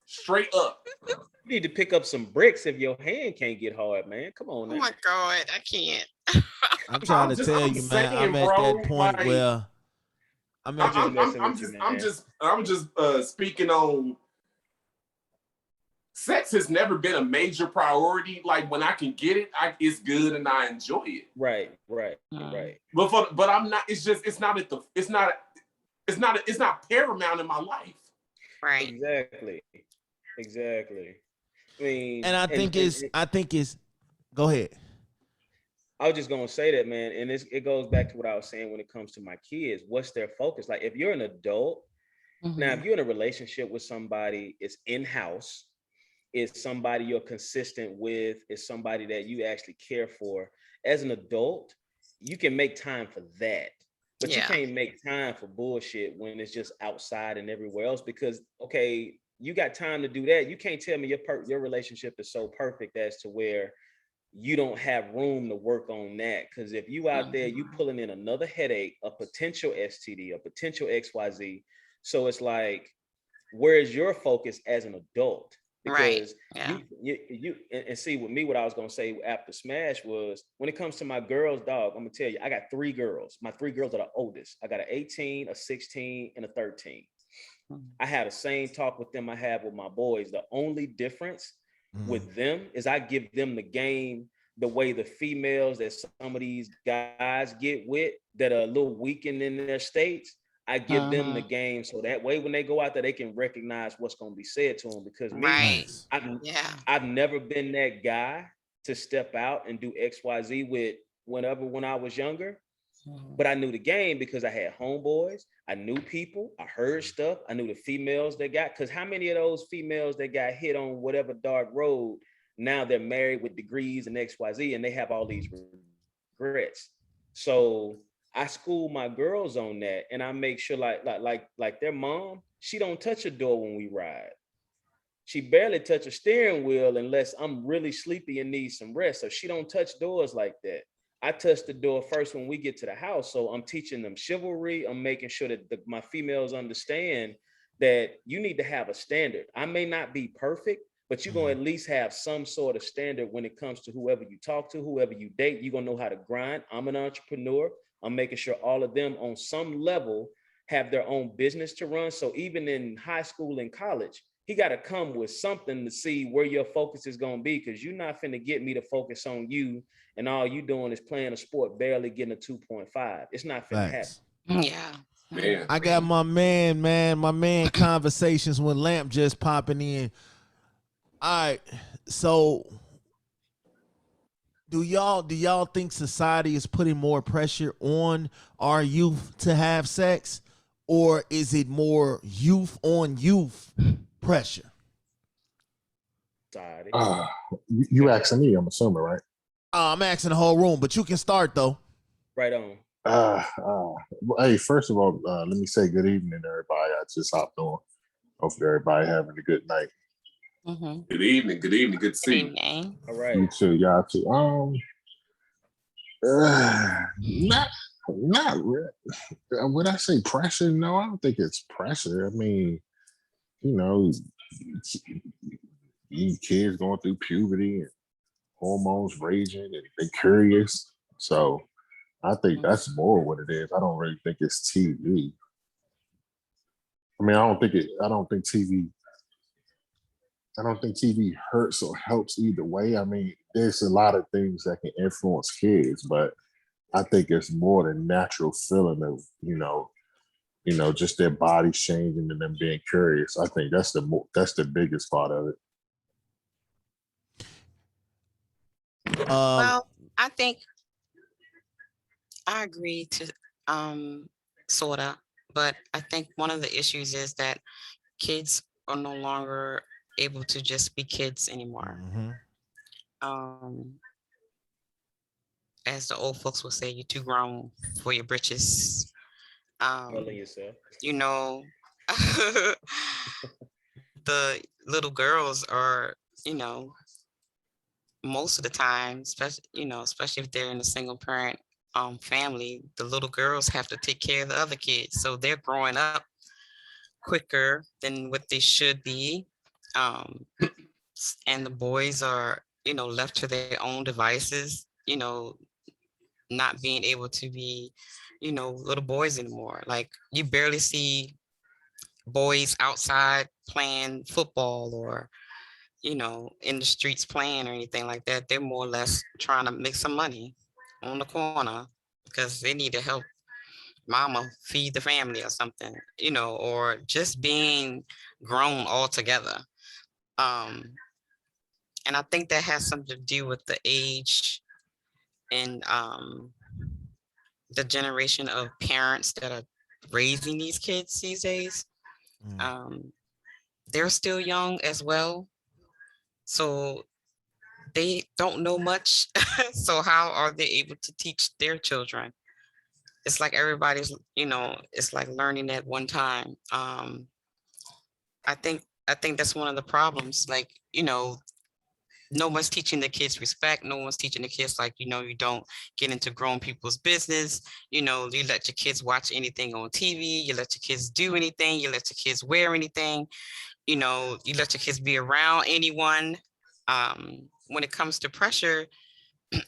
Straight up. You need to pick up some bricks if your hand can't get hard, man. Come on Oh now. my God, I can't. I'm trying to tell you, man. I'm at that point where I'm just messing with you, man. I'm just speaking on. Sex has never been a major priority. Like when I can get it, it's good and I enjoy it. Right. But I'm not. It's not paramount in my life. Right. Exactly. I mean, and I think it's. Go ahead. I was just gonna say that, man, and it goes back to what I was saying when it comes to my kids. What's their focus? Like, if you're an adult, now if you're in a relationship with somebody, it's in-house, it's somebody you're consistent with, it's somebody that you actually care for. As an adult, you can make time for that, but you can't make time for bullshit when it's just outside and everywhere else. Because okay, you got time to do that. You can't tell me your relationship is so perfect as to where you don't have room to work on that. Because if you out there, you pulling in another headache, a potential STD, a potential XYZ. So it's like, where's your focus as an adult? Because you and see with me, what I was gonna say after Smash was, when it comes to my girls, dog, I'm gonna tell you, I got 3 girls. My 3 girls are the oldest. I got an 18, a 16, and a 13. I have the same talk with them I have with my boys. The only difference with them is I give them the game the way the females that some of these guys get with that are a little weakened in their states. I give them the game so that way when they go out there, they can recognize what's going to be said to them. Because I've never been that guy to step out and do XYZ with when I was younger. But I knew the game because I had homeboys, I knew people, I heard stuff, I knew the females that got, because how many of those females that got hit on whatever dark road, now they're married with degrees and XYZ and they have all these regrets. So I school my girls on that, and I make sure like their mom, she don't touch a door when we ride. She barely touch a steering wheel unless I'm really sleepy and need some rest. So she don't touch doors like that. I touch the door first when we get to the house. So I'm teaching them chivalry. I'm making sure that my females understand that you need to have a standard. I may not be perfect, but you're going to at least have some sort of standard when it comes to whoever you talk to, whoever you date. You're going to know how to grind. I'm an entrepreneur. I'm making sure all of them on some level have their own business to run. So even in high school and college, he got to come with something to see where your focus is going to be, because you're not finna get me to focus on you and all you doing is playing a sport, barely getting a 2.5. It's not finna happen. Yeah. Man. I got my man Conversations with Lamp just popping in. All right, so do y'all think society is putting more pressure on our youth to have sex, or is it more youth on youth pressure? You asking me, I'm assuming, right? I'm asking the whole room, but you can start though. Right on. Hey, first of all, let me say good evening, everybody. I just hopped on. Hopefully, everybody having a good night. Good evening. Good to see you. All right. You too, y'all too. Not really. Would I say pressure? No, I don't think it's pressure. I mean, you know, kids going through puberty and hormones raging, and they're curious. So I think that's more what it is. I don't really think it's TV. I mean, I don't think TV hurts or helps either way. I mean, there's a lot of things that can influence kids, but I think it's more the natural feeling of, just their bodies changing and them being curious. I think that's the biggest part of it. Well, I think I agree to sorta, but I think one of the issues is that kids are no longer able to just be kids anymore. as the old folks would say, you're too grown for your britches. Telling yourself. You know, the little girls are, you know, most of the time, especially if they're in a single parent family, the little girls have to take care of the other kids. So they're growing up quicker than what they should be. And the boys are, left to their own devices, not being able to be, little boys anymore. Like you barely see boys outside playing football or, in the streets playing or anything like that. They're more or less trying to make some money on the corner because they need to help mama feed the family or something, or just being grown altogether. And I think that has something to do with the age and the generation of parents that are raising these kids these days. They're still young as well. So they don't know much. So how are they able to teach their children? It's like everybody's, it's like learning at one time. I think that's one of the problems. Like, no one's teaching the kids respect. No one's teaching the kids, like, you don't get into grown people's business. You let your kids watch anything on TV. You let your kids do anything. You let your kids wear anything. You let your kids be around anyone. When it comes to pressure,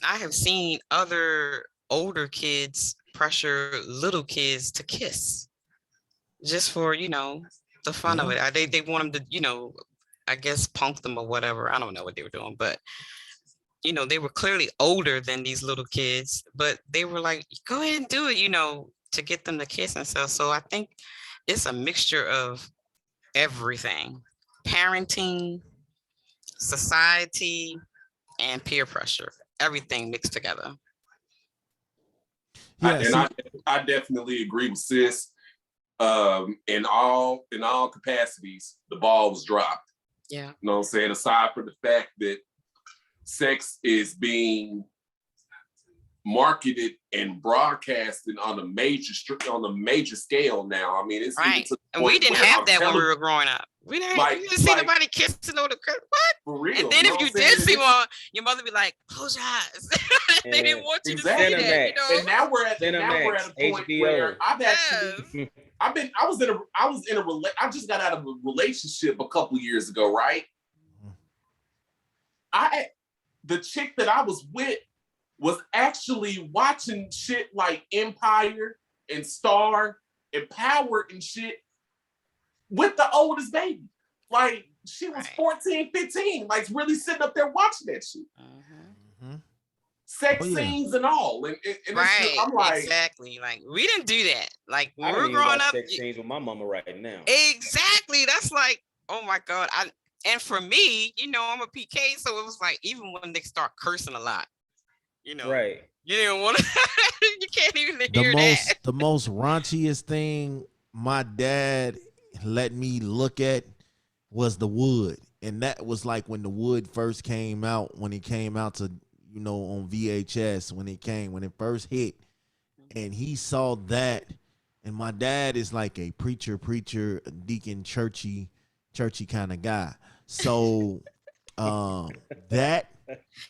I have seen other older kids pressure little kids to kiss just for, the fun of it. They want them to, I guess punk them or whatever. I don't know what they were doing, but they were clearly older than these little kids, but they were like, go ahead and do it, to get them to kiss and stuff. So I think it's a mixture of everything: parenting, society, and peer pressure. Everything mixed together. Yeah, I definitely agree with sis. In all capacities, the ball was dropped. Yeah. You know what I'm saying? Aside from the fact that sex is being marketed and broadcasted on a major scale now. I mean, it's right. And we didn't have that when we were growing up. We didn't, you didn't see nobody kissing on the what? For real. And then if you did see one, your mother be like, close your eyes. They didn't want you to see that, And now we're at a point where I just got out of a relationship a couple years ago, right? The chick that I was with was actually watching shit like Empire and Star and Power and shit with the oldest baby. Like, she was 14, 15, like really sitting up there watching that shit. Sex scenes and all. And right, I'm like, exactly. Like, we didn't do that. Like, when we were growing up. Sex scenes with my mama right now. Exactly. That's like, oh my God. And for me, I'm a PK, so it was like, even when they start cursing a lot, right. You didn't want to, you can't even hear that. The most raunchiest thing my dad let me look at was The Wood. And that was like when The Wood first came out, when it came out to, on VHS, when it first hit. And he saw that. And my dad is like a preacher, deacon, churchy kind of guy. So that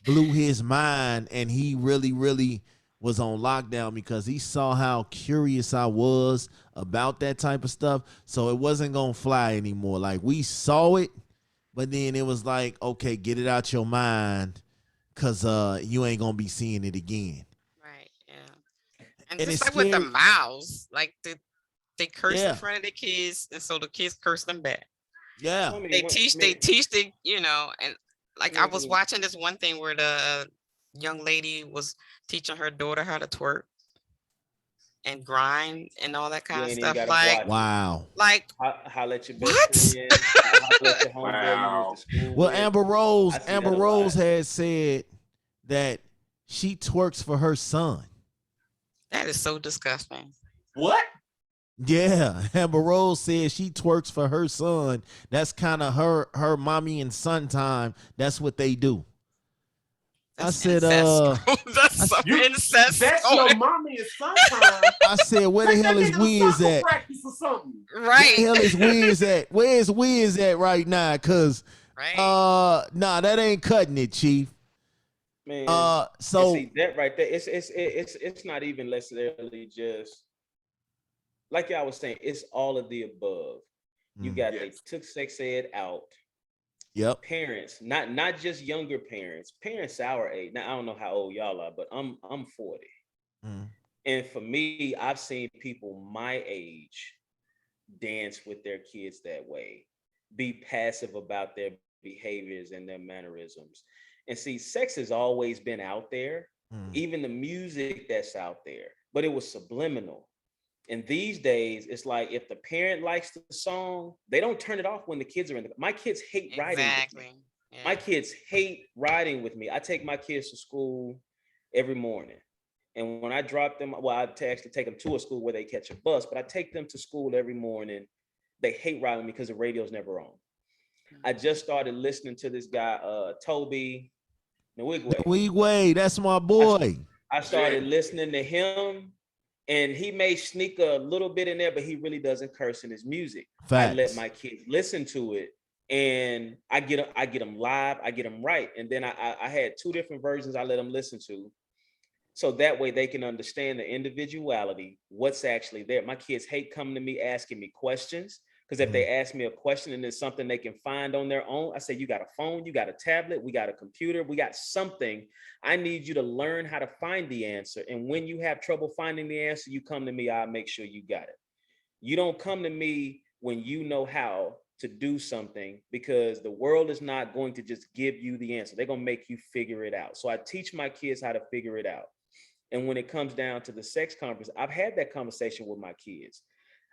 blew his mind, and he really was on lockdown because he saw how curious I was about that type of stuff. So it wasn't gonna fly anymore. Like, we saw it, but then it was like, okay, get it out your mind, because you ain't gonna be seeing it again. Right. Yeah. And just like with the mouths, like they curse in front of the kids, and so the kids curse them back. Yeah. They teach the, and like I was watching this one thing where the young lady was teaching her daughter how to twerk and grind and all that kind of stuff. Like, wow. Like, how let your best friend, how let your wow. Well, Amber Rose had said that she twerks for her son. That is so disgusting. What? Yeah, Amber Rose said she twerks for her son. That's kind of her mommy and son time. That's what they do. That's I said, that's Some You- incest. That's going- your mommy and sometime. I said, where the Take hell that is nigga to Wiz soccer at? practice or something. Where the Right. hell is Wiz at? Where's Wiz at right now? Cause Right. nah, that ain't cutting it, Chief. Man, So see that right there, it's not even necessarily just like y'all was saying, it's all of the above. You got they Yes. took sex ed out. Yep. Parents, not just younger parents, parents our age. Now I don't know how old y'all are, but I'm 40. And for me, I've seen people my age dance with their kids that way, be passive about their behaviors and their mannerisms. And see, sex has always been out there, even the music that's out there, but it was subliminal. And these days, it's like if the parent likes the song, they don't turn it off when the kids are in the. My kids hate riding with me. Yeah. My kids hate riding with me. I take my kids to school every morning. And when I drop them, well, I actually take them to a school where they catch a bus, but I take them to school every morning. They hate riding me because the radio's never on. I just started listening to this guy, Toby Nwigwe. Nwigwe, that's my boy. I started listening to him, and he may sneak a little bit in there, but he really doesn't curse in his music. Facts. I let my kids listen to it, and I get them live, I get them right. And then I had 2 different versions I let them listen to. So that way they can understand the individuality, what's actually there. My kids hate coming to me asking me questions, because if they ask me a question and it's something they can find on their own, I say, you got a phone, you got a tablet, we got a computer, we got something. I need you to learn how to find the answer. And when you have trouble finding the answer, you come to me, I'll make sure you got it. You don't come to me when you know how to do something, because the world is not going to just give you the answer. They're going to make you figure it out. So I teach my kids how to figure it out. And when it comes down to the sex conversation, I've had that conversation with my kids.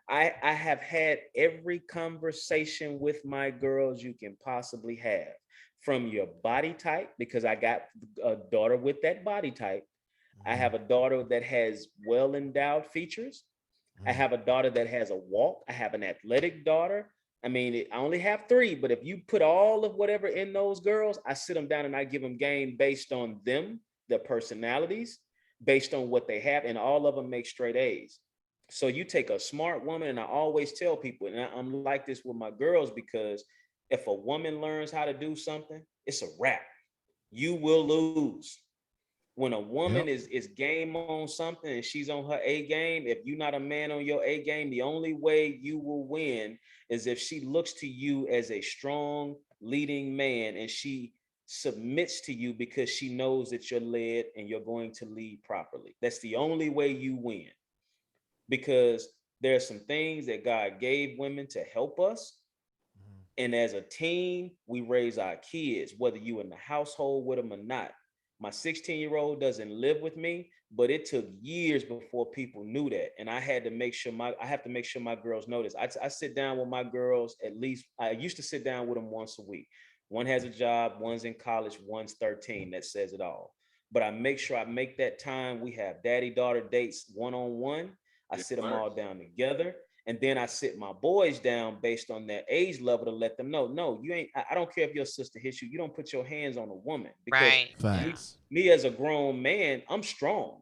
I have had every conversation with my girls you can possibly have, from your body type, because I got a daughter with that body type. I have a daughter that has well-endowed features. I have a daughter that has a walk. I have an athletic daughter. I mean, I only have 3, but if you put all of whatever in those girls, I sit them down and I give them game based on them, their personalities, based on what they have, and all of them make straight A's. So you take a smart woman, and I always tell people, and I'm like this with my girls, because if a woman learns how to do something, it's a wrap. You will lose. When a woman is game on something and she's on her A game, if you're not a man on your A game, the only way you will win is if she looks to you as a strong leading man, and she submits to you because she knows that you're led and you're going to lead properly. That's the only way you win, because there are some things that God gave women to help us. And as a team, we raise our kids, whether you in the household with them or not. My 16-year-old doesn't live with me, but it took years before people knew that. And I had to make sure my girls know this. I sit down with my girls at least. I used to sit down with them once a week. One has a job, one's in college, one's 13. That says it all. But I make sure I make that time. We have daddy-daughter dates one-on-one. I sit them all down together. And then I sit my boys down based on their age level to let them know, no, you ain't. I don't care if your sister hits you. You don't put your hands on a woman. Because me as a grown man, I'm strong.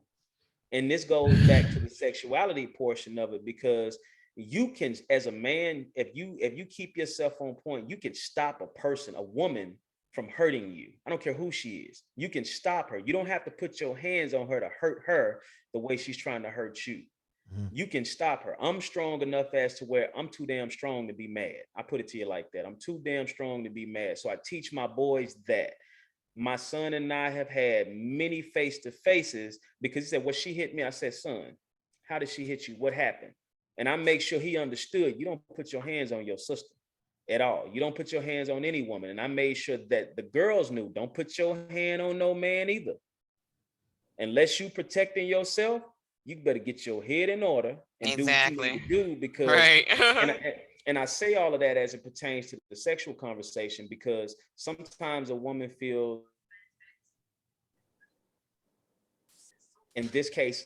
And this goes back to the sexuality portion of it, because you can, as a man, if you keep yourself on point, you can stop a woman from hurting you. I don't care who she is. You can stop her. You don't have to put your hands on her to hurt her the way she's trying to hurt you. You can stop her. I'm strong enough as to where I'm too damn strong to be mad. I put it to you like that. I'm too damn strong to be mad. So I teach my boys that. My son and I have had many face-to-faces, because he said, well, she hit me. I said, son, how did she hit you? What happened? And I make sure he understood, you don't put your hands on your sister at all. You don't put your hands on any woman. And I made sure that the girls knew, don't put your hand on no man either. Unless you protecting yourself, you better get your head in order and do what you need to do, because and I say all of that as it pertains to the sexual conversation, because sometimes a woman feels, in this case,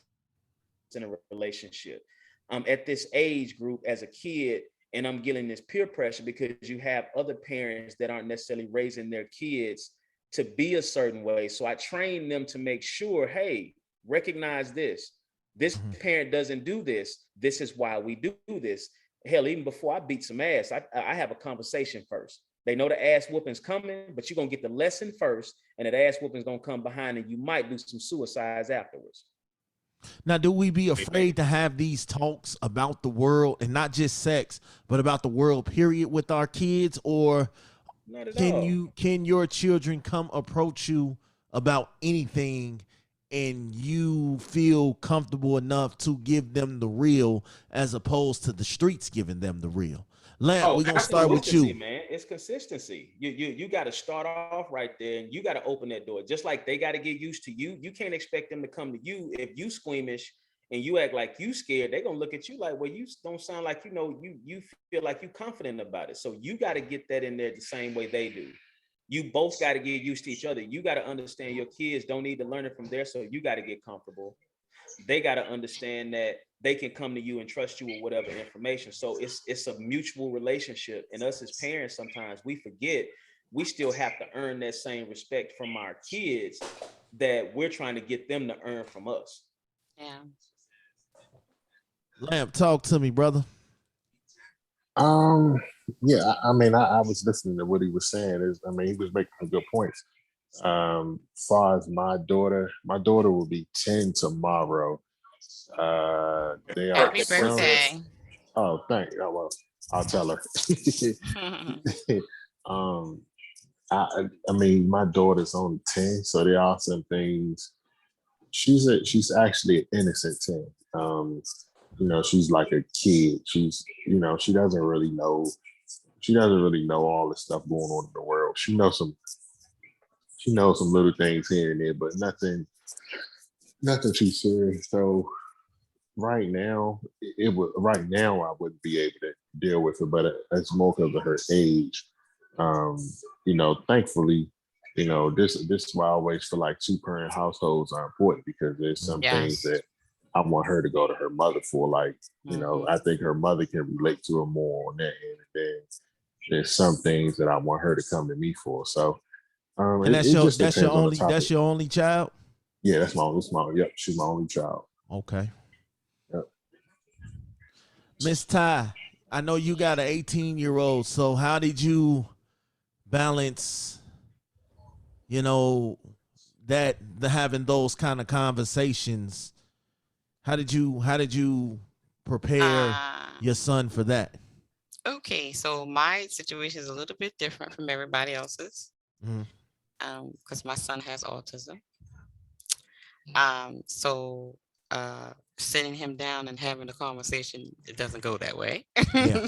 in a relationship, I'm at this age group as a kid, and I'm getting this peer pressure because you have other parents that aren't necessarily raising their kids to be a certain way. So I train them to make sure, hey, recognize this. This parent doesn't do this. This is why we do this. Hell, even before I beat some ass, I have a conversation first. They know the ass whooping's coming, but you're going to get the lesson first, and that ass whooping's going to come behind, and you might do some suicides afterwards. Now, do we be afraid to have these talks about the world, and not just sex, but about the world, period, with our kids? Or Not at all. can your children come approach you about anything and you feel comfortable enough to give them the real as opposed to the streets giving them the real? Lamp, we're gonna start with you. Man, it's consistency. You got to start off right there, and you got to open that door. Just like they got to get used to you. You can't expect them to come to you if you squeamish and you act like you scared. They're gonna look at you like, well, you don't sound like you feel like you confident about it. So you got to get that in there the same way they do. You both got to get used to each other. You got to understand your kids don't need to learn it from there, so you got to get comfortable. They got to understand that they can come to you and trust you with whatever information. So it's a mutual relationship. And us as parents, sometimes we forget we still have to earn that same respect from our kids that we're trying to get them to earn from us. Yeah. Lamp, talk to me, brother. Yeah, I mean, I was listening to what he was saying. He was making some good points. As far as my daughter will be 10 tomorrow. They are Happy birthday. Oh, thank you. Oh, well, I'll tell her. I mean, my daughter's only 10, so there are some things. She's actually an innocent 10. She's like a kid. She doesn't really know all the stuff going on in the world. She knows some little things here and there, but nothing too serious. So right now I wouldn't be able to deal with it, but it's more because of her age. Thankfully, this is why I always feel like 2-parent households are important, because there's some things that I want her to go to her mother for. Like, I think her mother can relate to her more on that end. And then there's some things that I want her to come to me for. So, and that's your only child? Yeah, that's yep, she's my only child. Okay. Yep. Ms.Ty, I know you got an 18-year-old. So how did you balance, having those kind of conversations? How did you prepare your son for that? Okay, so my situation is a little bit different from everybody else's, because my son has autism. So sitting him down and having a conversation, it doesn't go that way. Yeah.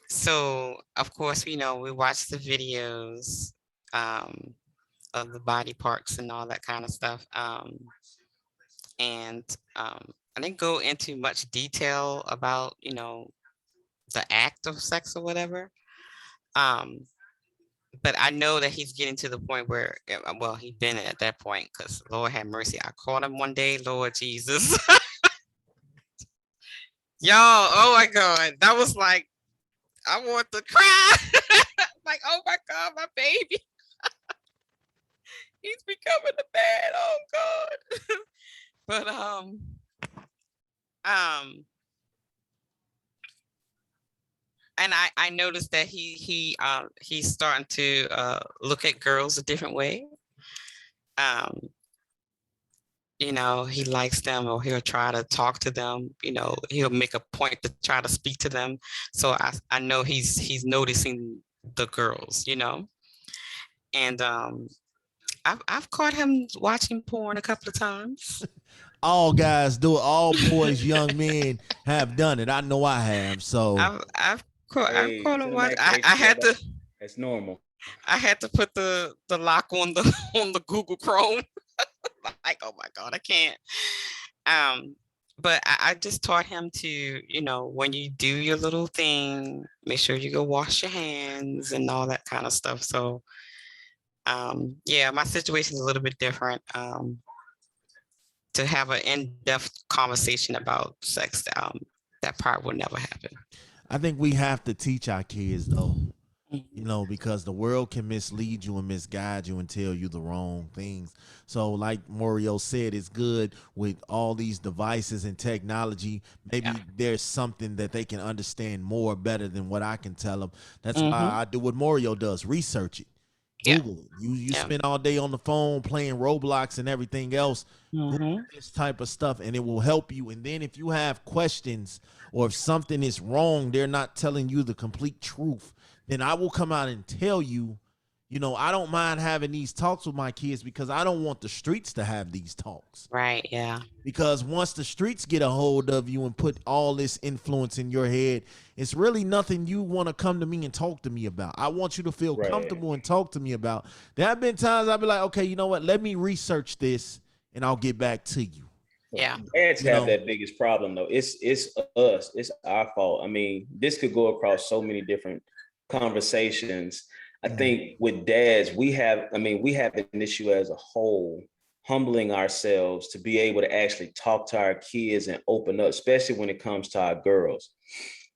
So of course, we watch the videos of the body parts and all that kind of stuff. And I didn't go into much detail about, the act of sex or whatever. But I know that he's getting to the point where, well, he's been at that point, because Lord have mercy, I caught him one day, Lord Jesus. Y'all, oh my God, that was like, I want to cry. Like, oh my God, my baby. He's becoming a bad, oh God. But and I noticed that he's starting to look at girls a different way. He likes them, or he'll try to talk to them. He'll make a point to try to speak to them. So I know he's noticing the girls. And I've caught him watching porn a couple of times. All guys do it. All boys, young men have done it. I know I have. So I've caught him watching. I had to. It's normal. I had to put the lock on the Google Chrome. Like, oh my God, I can't. But I just taught him to, when you do your little thing, make sure you go wash your hands and all that kind of stuff. So, yeah, my situation is a little bit different. To have an in-depth conversation about sex, that part will never happen. I think we have to teach our kids, though. you know, because the world can mislead you and misguide you and tell you the wrong things. So like Moreo said, it's good with all these devices and technology. Maybe Yeah. there's something that they can understand more better than what I can tell them. That's why Mm-hmm. I do what Moreo does, research it. Yeah. Google it. You Yeah. spend all day on the phone playing Roblox and everything else. Google Mm-hmm. this type of stuff and it will help you. And then if you have questions or if something is wrong, they're not telling you the complete truth, then I will come out and tell you. You know, I don't mind having these talks with my kids because I don't want the streets to have these talks. Right. Yeah. Because once the streets get a hold of you and put all this influence in your head, it's really nothing you want to come to me and talk to me about. I want you to feel Right. comfortable and talk to me about. There have been times I'll be like, okay, you know what? Let me research this and I'll get back to you. Yeah. Dads You have know. that biggest problem though. It's us. It's our fault. I mean, this could go across so many different conversations. I think with dads, we have an issue as a whole, humbling ourselves to be able to actually talk to our kids and open up, especially when it comes to our girls.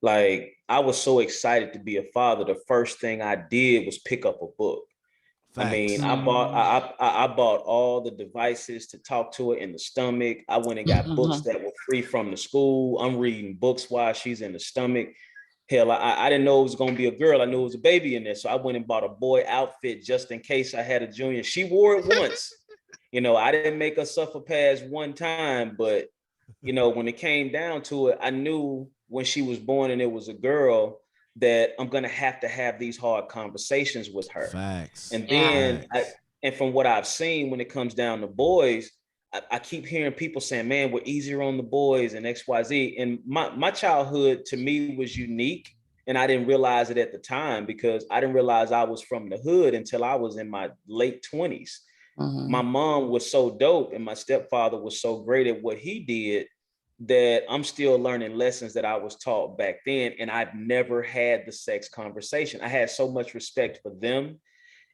Like, I was so excited to be a father. The first thing I did was pick up a book. I mean, Facts. I bought all the devices to talk to her in the stomach. I went and got books that were free from the school. I'm reading books while she's in the stomach. Hell, I didn't know it was gonna be a girl. I knew it was a baby in there. So I went and bought a boy outfit just in case I had a junior. She wore it once. You know, I didn't make her suffer past one time, but you know, when it came down to it, I knew when she was born and it was a girl that I'm gonna have to have these hard conversations with her. Facts. And Yeah. then, Facts. and from what I've seen when it comes down to boys, I keep hearing people saying, man, we're easier on the boys and XYZ. And my childhood to me was unique. And I didn't realize it at the time because I didn't realize I was from the hood until I was in my late 20s. My mom was so dope and my stepfather was so great at what he did that I'm still learning lessons that I was taught back then. And I've never had the sex conversation. I had so much respect for them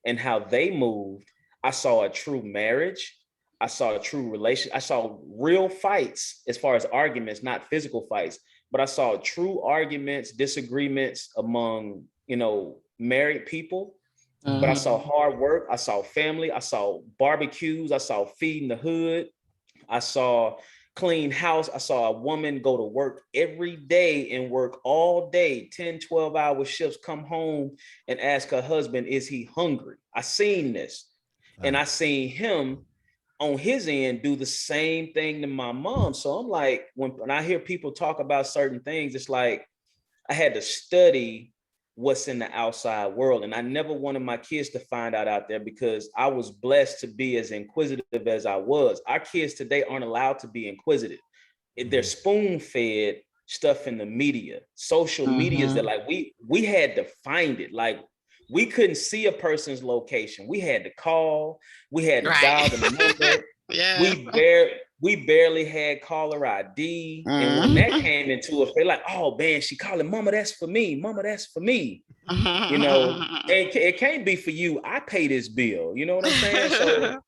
and how they moved. I saw a true marriage. I saw a true relation. I saw real fights as far as arguments, not physical fights, but I saw true arguments, disagreements among, you know, married people. But I saw hard work. I saw family. I saw barbecues. I saw feeding the hood. I saw clean house. I saw a woman go to work every day and work all day, 10, 12-hour shifts, come home and ask her husband, is he hungry? I seen this. And I seen him on his end do the same thing to my mom. So I'm like, when I hear people talk about certain things, it's like I had to study what's in the outside world. And I never wanted my kids to find out there because I was blessed to be as inquisitive as I was. Our kids today aren't allowed to be inquisitive. They're spoon-fed stuff in the media. Social medias that like we had to find it. Like we couldn't see a person's location. We had to call, we had to dial the number. Yeah. We barely had caller ID. And when that came into it, they're like, oh man, she calling mama, that's for me. Mama, that's for me. You know, it can't be for you. I pay this bill. You know what I'm saying?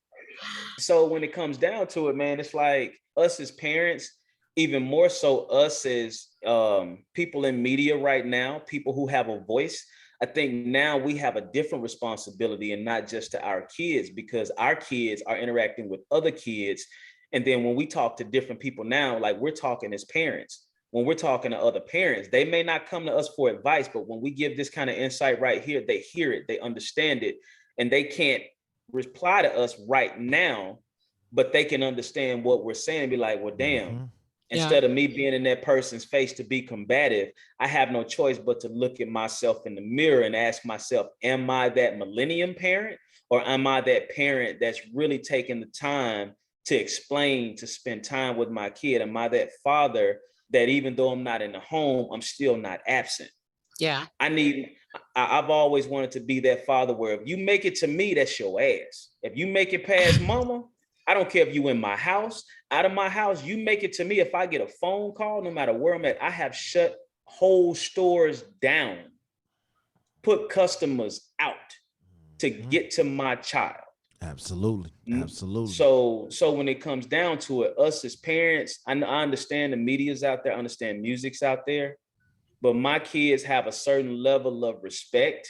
So when it comes down to it, man, it's like us as parents, even more so us as people in media right now, people who have a voice. I think now we have a different responsibility and not just to our kids because our kids are interacting with other kids. And then when we talk to different people now, like we're talking as parents, when we're talking to other parents, they may not come to us for advice, but when we give this kind of insight right here, they hear it, they understand it, and they can't reply to us right now, but they can understand what we're saying and be like, well, damn, instead of me being in that person's face to be combative, I have no choice but to look at myself in the mirror and ask myself, am I that millennium parent or am I that parent that's really taking the time to explain, to spend time with my kid? Am I that father that even though I'm not in the home, I'm still not absent? Yeah. I've always wanted to be that father where if you make it to me, that's your ass. If you make it past mama, I don't care if you in my house, out of my house, you make it to me. If I get a phone call, no matter where I'm at, I have shut whole stores down, put customers out to get to my child. Absolutely. Absolutely. So when it comes down to it, us as parents, I understand the media's out there, I understand music's out there, but my kids have a certain level of respect.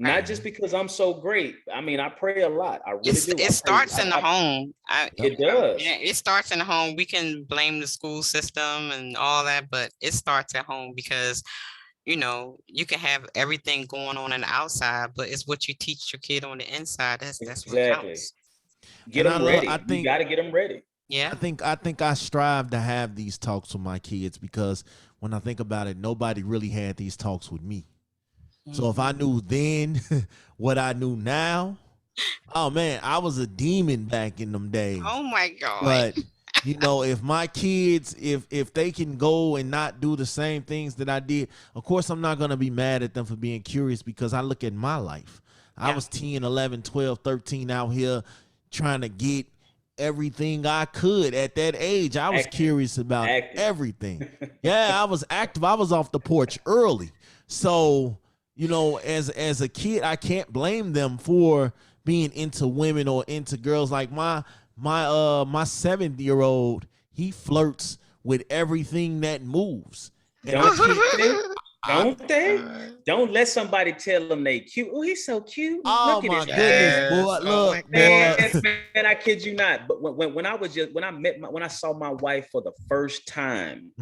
Not just because I'm so great. I mean, I pray a lot. I really do. It starts in the home. It does. Yeah, it starts in the home. We can blame the school system and all that, but it starts at home because, you know, you can have everything going on the outside, but it's what you teach your kid on the inside. That's what Exactly. counts. Get them ready. You got to get them ready. Yeah. I think I strive to have these talks with my kids because when I think about it, nobody really had these talks with me. So if I knew then what I knew now, oh man, I was a demon back in them days. Oh my God. But you know, if my kids, if they can go and not do the same things that I did, of course I'm not going to be mad at them for being curious because I look at my life. I was 10, 11, 12, 13 out here trying to get everything I could at that age. I was curious about everything. Yeah, I was active. I was off the porch early. So, you know, as a kid, I can't blame them for being into women or into girls. Like my 7-year-old, he flirts with everything that moves. Don't they? Don't let somebody tell them they cute. Oh, he's so cute. Oh, look my at goodness, boy! Look, man, I kid you not. But when I saw my wife for the first time,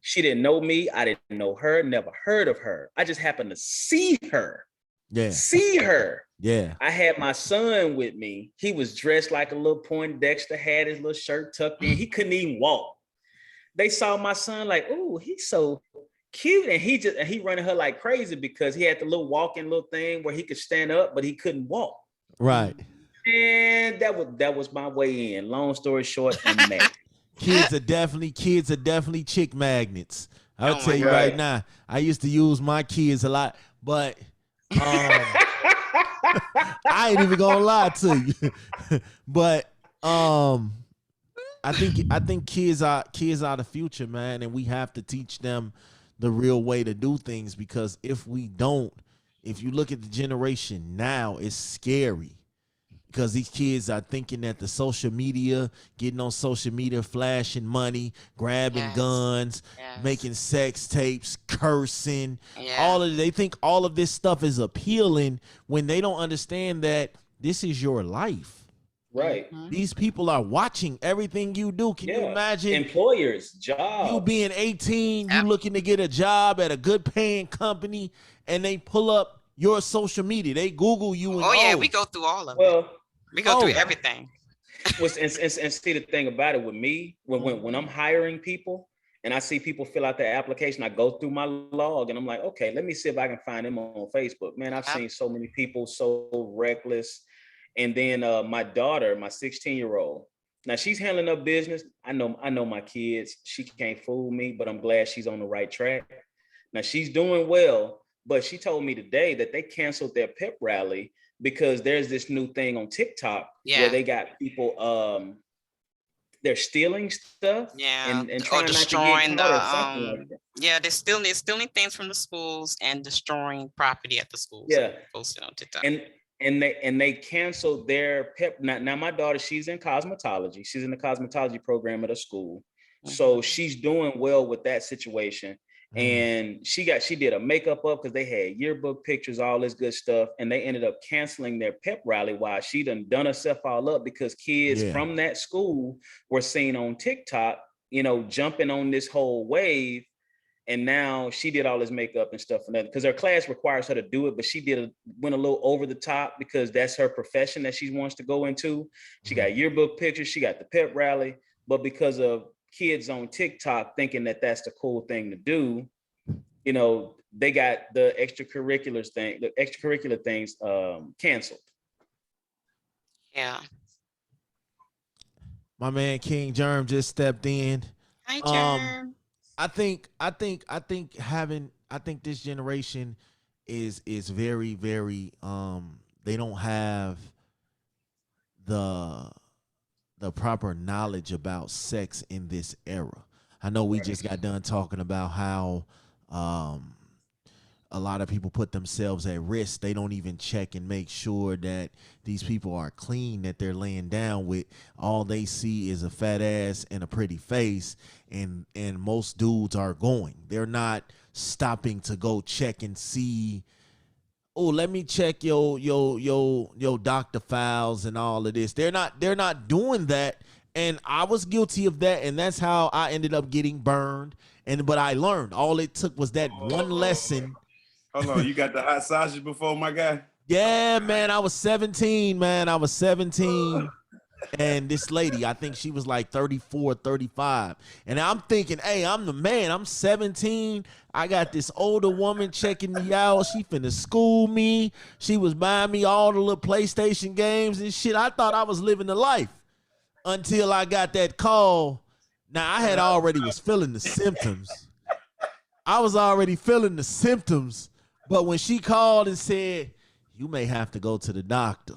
she didn't know me. I didn't know her. Never heard of her. I just happened to see her. Yeah. See her. Yeah. I had my son with me. He was dressed like a little Poindexter, had his little shirt tucked in. He couldn't even walk. They saw my son like, oh, he's so cute, and he running her like crazy because he had the little walking little thing where he could stand up, but he couldn't walk. Right. And that was my way in. Long story short, I'm mad. Kids are definitely chick magnets. I'll tell you right now. I used to use my kids a lot, but I ain't even gonna lie to you. But I think kids are the future, man, and we have to teach them the real way to do things, because if we don't, if you look at the generation now, it's scary. Because these kids are thinking that the social media, getting on social media, flashing money, grabbing guns, making sex tapes, cursing, they think all of this stuff is appealing when they don't understand that this is your life. Right. These people are watching everything you do. Can you imagine employers, jobs? You being 18, you looking to get a job at a good paying company, and they pull up your social media. They Google you. And we go through all of it. We go through everything. And see, the thing about it with me, when I'm hiring people and I see people fill out their application, I go through my log and I'm like, okay, let me see if I can find them on Facebook. Man, I've seen so many people so reckless. And then my daughter, my 16-year-old, now she's handling her business. I know my kids. She can't fool me, but I'm glad she's on the right track. Now she's doing well, but she told me today that they canceled their pep rally because there's this new thing on TikTok where they got people they're stealing stuff and trying destroying not to get like they're stealing things from the schools and destroying property at the schools. Posted on TikTok. And they canceled their pep. Now my daughter, she's in cosmetology. She's in the cosmetology program at a school. So she's doing well with that situation. And she did a makeup up because they had yearbook pictures, all this good stuff. And they ended up canceling their pep rally while she done herself all up because kids from that school were seen on TikTok, jumping on this whole wave. And now she did all this makeup and stuff and that because her class requires her to do it, but she went a little over the top because that's her profession that she wants to go into. She got yearbook pictures, she got the pep rally, but because of kids on TikTok thinking that that's the cool thing to do, they got the extracurricular things canceled. Yeah. My man King Jerm just stepped in. Hi, Jerm. I think this generation is very, very they don't have the proper knowledge about sex in this era. I know we just got done talking about how a lot of people put themselves at risk. They don't even check and make sure that these people are clean that they're laying down with. All they see is a fat ass and a pretty face, and most dudes are going. They're not stopping to go check and see oh, let me check your doctor files and all of this. They're not doing that. And I was guilty of that, and that's how I ended up getting burned. But I learned. All it took was that one lesson. Hold on, you got the hot sausage before, my guy? Yeah, man, I was 17, man. I was 17. And this lady, I think she was like 34, 35. And I'm thinking, hey, I'm the man. I'm 17. I got this older woman checking me out. She finna school me. She was buying me all the little PlayStation games and shit. I thought I was living the life until I got that call. Now, I had already was feeling the symptoms. I was already feeling the symptoms. But when she called and said, you may have to go to the doctor.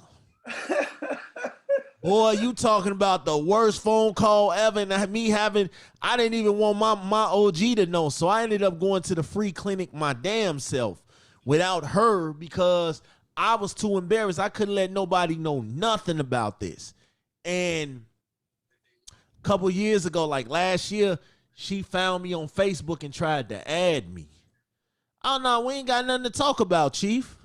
Boy, you talking about the worst phone call ever, and I didn't even want my OG to know, so I ended up going to the free clinic my damn self without her because I was too embarrassed. I couldn't let nobody know nothing about this. And a couple years ago, like last year, she found me on Facebook and tried to add me. Oh, no, we ain't got nothing to talk about, Chief.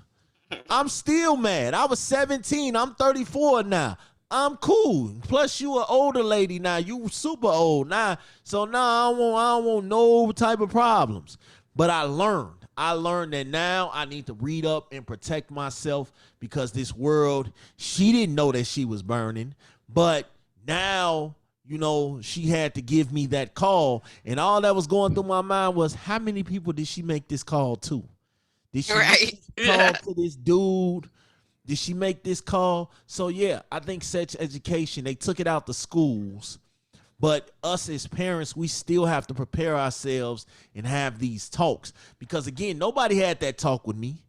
I'm still mad. I was 17. I'm 34 now. I'm cool. Plus, you an older lady now. You super old now. So now I don't want no type of problems. But I learned that now I need to read up and protect myself because this world, she didn't know that she was burning. But now, you know, she had to give me that call. And all that was going through my mind was, how many people did she make this call to? Did she make this call to this dude? Did she make this call? So, yeah, I think sex education, they took it out to schools. But us as parents, we still have to prepare ourselves and have these talks. Because, again, nobody had that talk with me.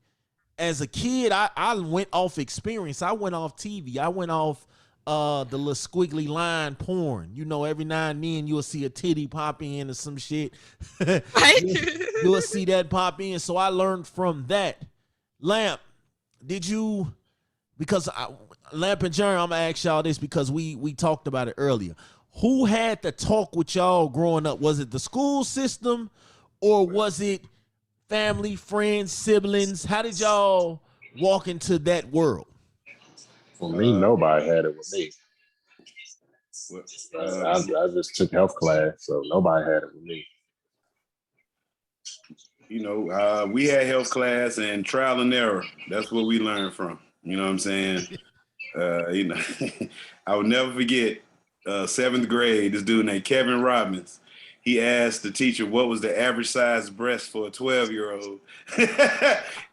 As a kid, I went off experience. I went off TV. I went off the little squiggly line porn. You know, every now and then you'll see a titty pop in or some shit. Right? You'll see that pop in. So I learned from that. Lamp, did you... Because Lamp and Jerm, I'm gonna ask y'all this because we talked about it earlier. Who had to talk with y'all growing up? Was it the school system or was it family, friends, siblings? How did y'all walk into that world? For me, nobody had it with me. I just took health class, so nobody had it with me. You know, we had health class and trial and error. That's what we learned from. You know what I'm saying? You know, I would never forget 7th grade, this dude named Kevin Robbins. He asked the teacher what was the average size breast for a 12-year-old.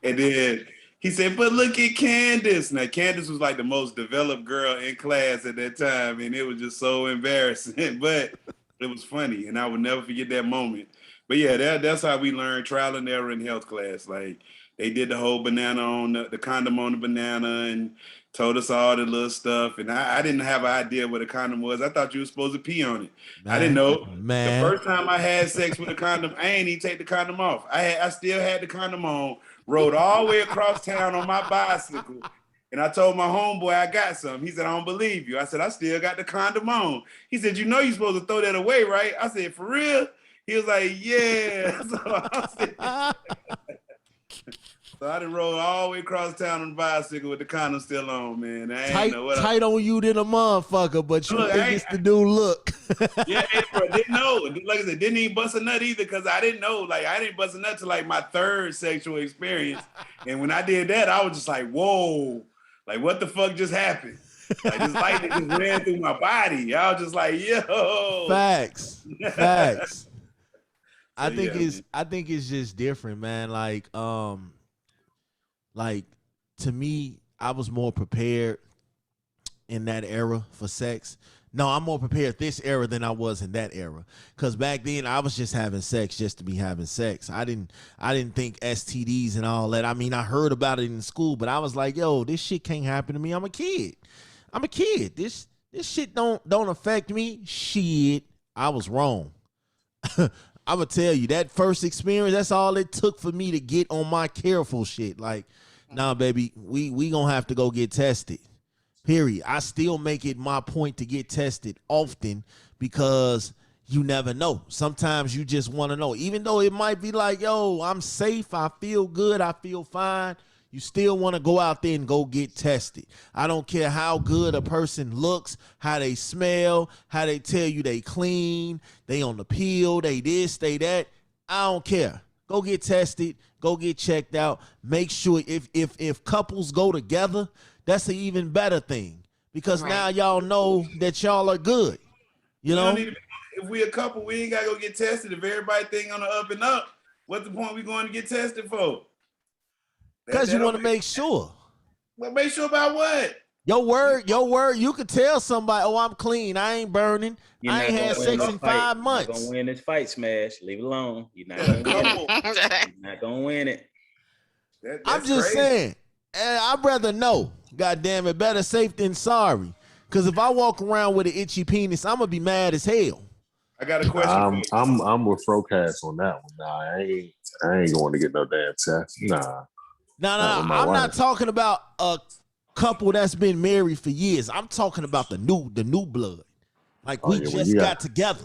And then he said, but look at Candace. Now, Candace was like the most developed girl in class at that time, and it was just so embarrassing. But it was funny, and I would never forget that moment. But yeah, that's how we learned trial and error in health class. Like, they did the whole banana on the condom on the banana and told us all the little stuff. And I didn't have an idea what a condom was. I thought you were supposed to pee on it. Man, I didn't know. Man. The first time I had sex with a condom, I ain't even take the condom off. I still had the condom on, rode all the way across town on my bicycle. And I told my homeboy I got some. He said, I don't believe you. I said, I still got the condom on. He said, you know you're supposed to throw that away, right? I said, for real? He was like, yeah. So I done rode all the way across town on the bicycle with the condom still on, man. I ain't know what tight on you than a motherfucker, but you think it's the dude look. Yeah, bro, didn't know. Like I said, didn't even bust a nut either because I didn't know. Like, I didn't bust a nut till like my 3rd sexual experience. And when I did that, I was just like, whoa, like what the fuck just happened? Like this lightning just ran through my body. I was just like, yo. Facts. I think it's just different, man. Like to me, I was more prepared in that era for sex. No, I'm more prepared this era than I was in that era. Cause back then I was just having sex just to be having sex. I didn't think STDs and all that. I mean, I heard about it in school, but I was like, yo, this shit can't happen to me. I'm a kid. This shit don't affect me. Shit, I was wrong. I'm gonna tell you, that first experience, that's all it took for me to get on my careful shit. Like, nah, baby, we gonna have to go get tested. Period. I still make it my point to get tested often because you never know. Sometimes you just want to know. Even though it might be like, yo, I'm safe, I feel good, I feel fine. you still want to go out there and go get tested. I don't care how good a person looks, how they smell, how they tell you they clean, they on the pill, they this, they that. I don't care. Go get tested, go get checked out. Make sure if couples go together, that's an even better thing. Because now y'all know that y'all are good. You know? If we a couple, we ain't gotta go get tested. If everybody think on the up and up, what's the point we going to get tested for? Because you want to make sure. Well, make sure about what? Your word, you could tell somebody, oh, I'm clean. I ain't burning. I ain't had sex in 5 months. You're gonna win this fight, Smash. Leave it alone. You're not gonna win it. You're not gonna win it. I'm just saying, I'd rather know. God damn it, better safe than sorry. Because if I walk around with an itchy penis, I'm gonna be mad as hell. I got a question. I'm with Frocasts on that one. Nah, I ain't going to get no damn test. Nah. I'm not talking about a couple that's been married for years. I'm talking about the new blood. Like we just got together.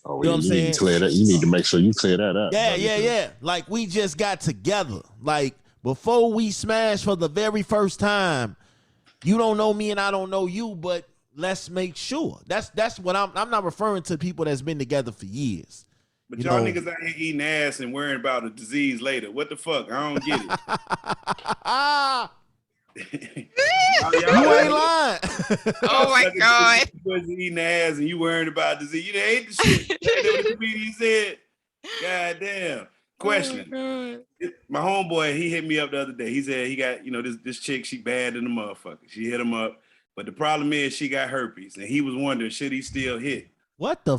Oh, you know what I'm saying? Clear that. You need to make sure you clear that up. Yeah. Like we just got together. Like before we smash for the very first time, you don't know me and I don't know you, but let's make sure. That's what I'm not referring to people that's been together for years. But y'all niggas out here eating ass and worrying about a disease later. What the fuck? I don't get it. You ain't lying. Oh my God. You was eating ass and you worrying about disease. You done ate the shit. That's what the comedian said. God damn. Question. My homeboy, he hit me up the other day. He said he got, this chick, she bad in the motherfucker. She hit him up. But the problem is she got herpes. And he was wondering, should he still hit? What the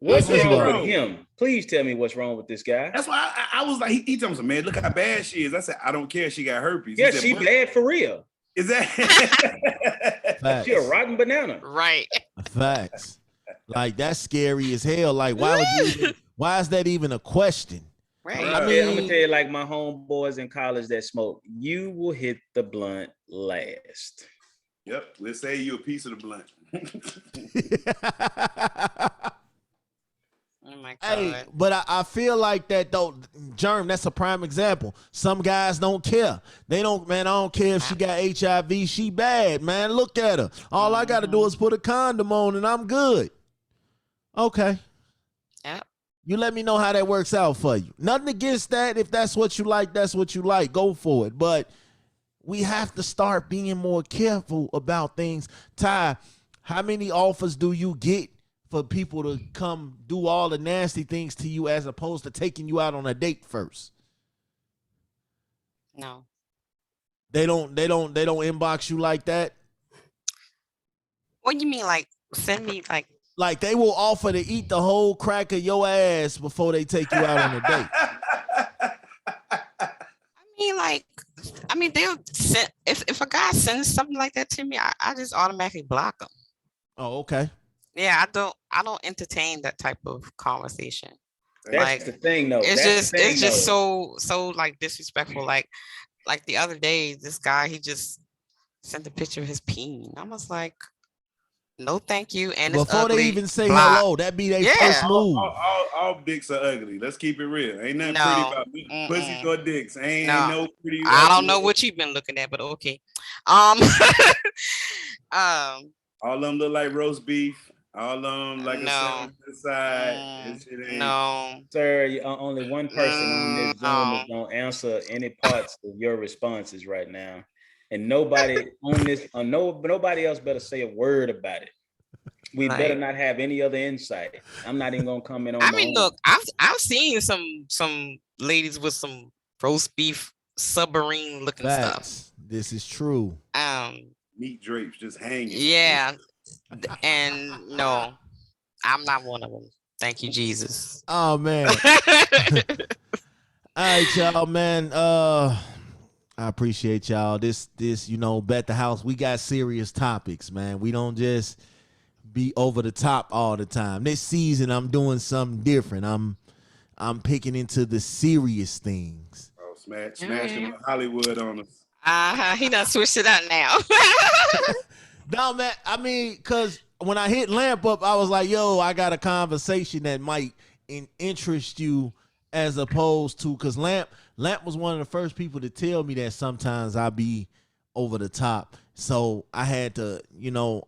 What's wrong with him? Please tell me what's wrong with this guy. That's why I was like, he told me, man, look how bad she is. I said, I don't care. She got herpes. Yeah, she bad for real. Is that? She a rotten banana. Right. Facts. Like that's scary as hell. Like why is that even a question? Right. I'm gonna tell you, like my homeboys in college that smoke, you will hit the blunt last. Yep. We'll say you a piece of the blunt. Oh my God. Hey, but I feel like that though, Jerm, that's a prime example. Some guys don't care. They don't, man, I don't care if she got HIV. She bad, man. Look at her. All I got to do is put a condom on and I'm good. Okay. Yep. You let me know how that works out for you. Nothing against that. If that's what you like, that's what you like. Go for it. But we have to start being more careful about things. Ty, how many offers do you get for people to come do all the nasty things to you as opposed to taking you out on a date first? No. They don't inbox you like that? What do you mean, like send me like they will offer to eat the whole crack of your ass before they take you out on a date. I mean, they'll send if a guy sends something like that to me, I just automatically block them. Oh, okay. Yeah, I don't entertain that type of conversation. That's the thing, though. It's just so like disrespectful. Like the other day, this guy, he just sent a picture of his peen. I was like, no, thank you. And it's before ugly, they even say block. hello, that be their first move. All dicks are ugly. Let's keep it real. Ain't nothing pretty about pussies or dicks. Ain't no pretty. I don't know what you've been looking at, but okay. All of them look like roast beef. All of them like a salad to the side. No, sir. Only one person on this Zoom is gonna answer any parts of your responses right now, and nobody on this, nobody else better say a word about it. We better not have any other insight. I'm not even gonna comment on. I mean, look, I've seen some ladies with some roast beef submarine looking stuff. This is true. Meat drapes just hanging. Yeah. And no, I'm not one of them. Thank you, Jesus. Oh man. All right, y'all, man. I appreciate y'all. This, Bet the House. We got serious topics, man. We don't just be over the top all the time. This season, I'm doing something different. I'm picking into the serious things. Oh, smash them Hollywood on us. He done switched it up now. No, man. I mean, because when I hit Lamp up, I was like, yo, I got a conversation that might interest you as opposed to, because Lamp was one of the first people to tell me that sometimes I be over the top. So I had to,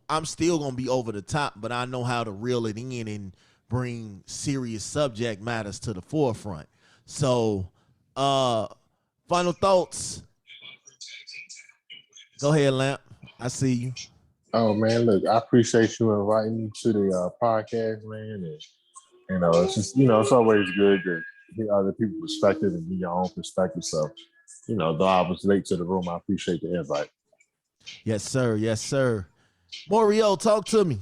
I'm still gonna be over the top, but I know how to reel it in and bring serious subject matters to the forefront. So final thoughts. Go ahead, Lamp. I see you. Oh man, look, I appreciate you inviting me to the podcast, man. And it's just it's always good to hear other people's perspective and your own perspective. So, though I was late to the room, I appreciate the invite. Yes, sir. Yes, sir. Moreo, talk to me.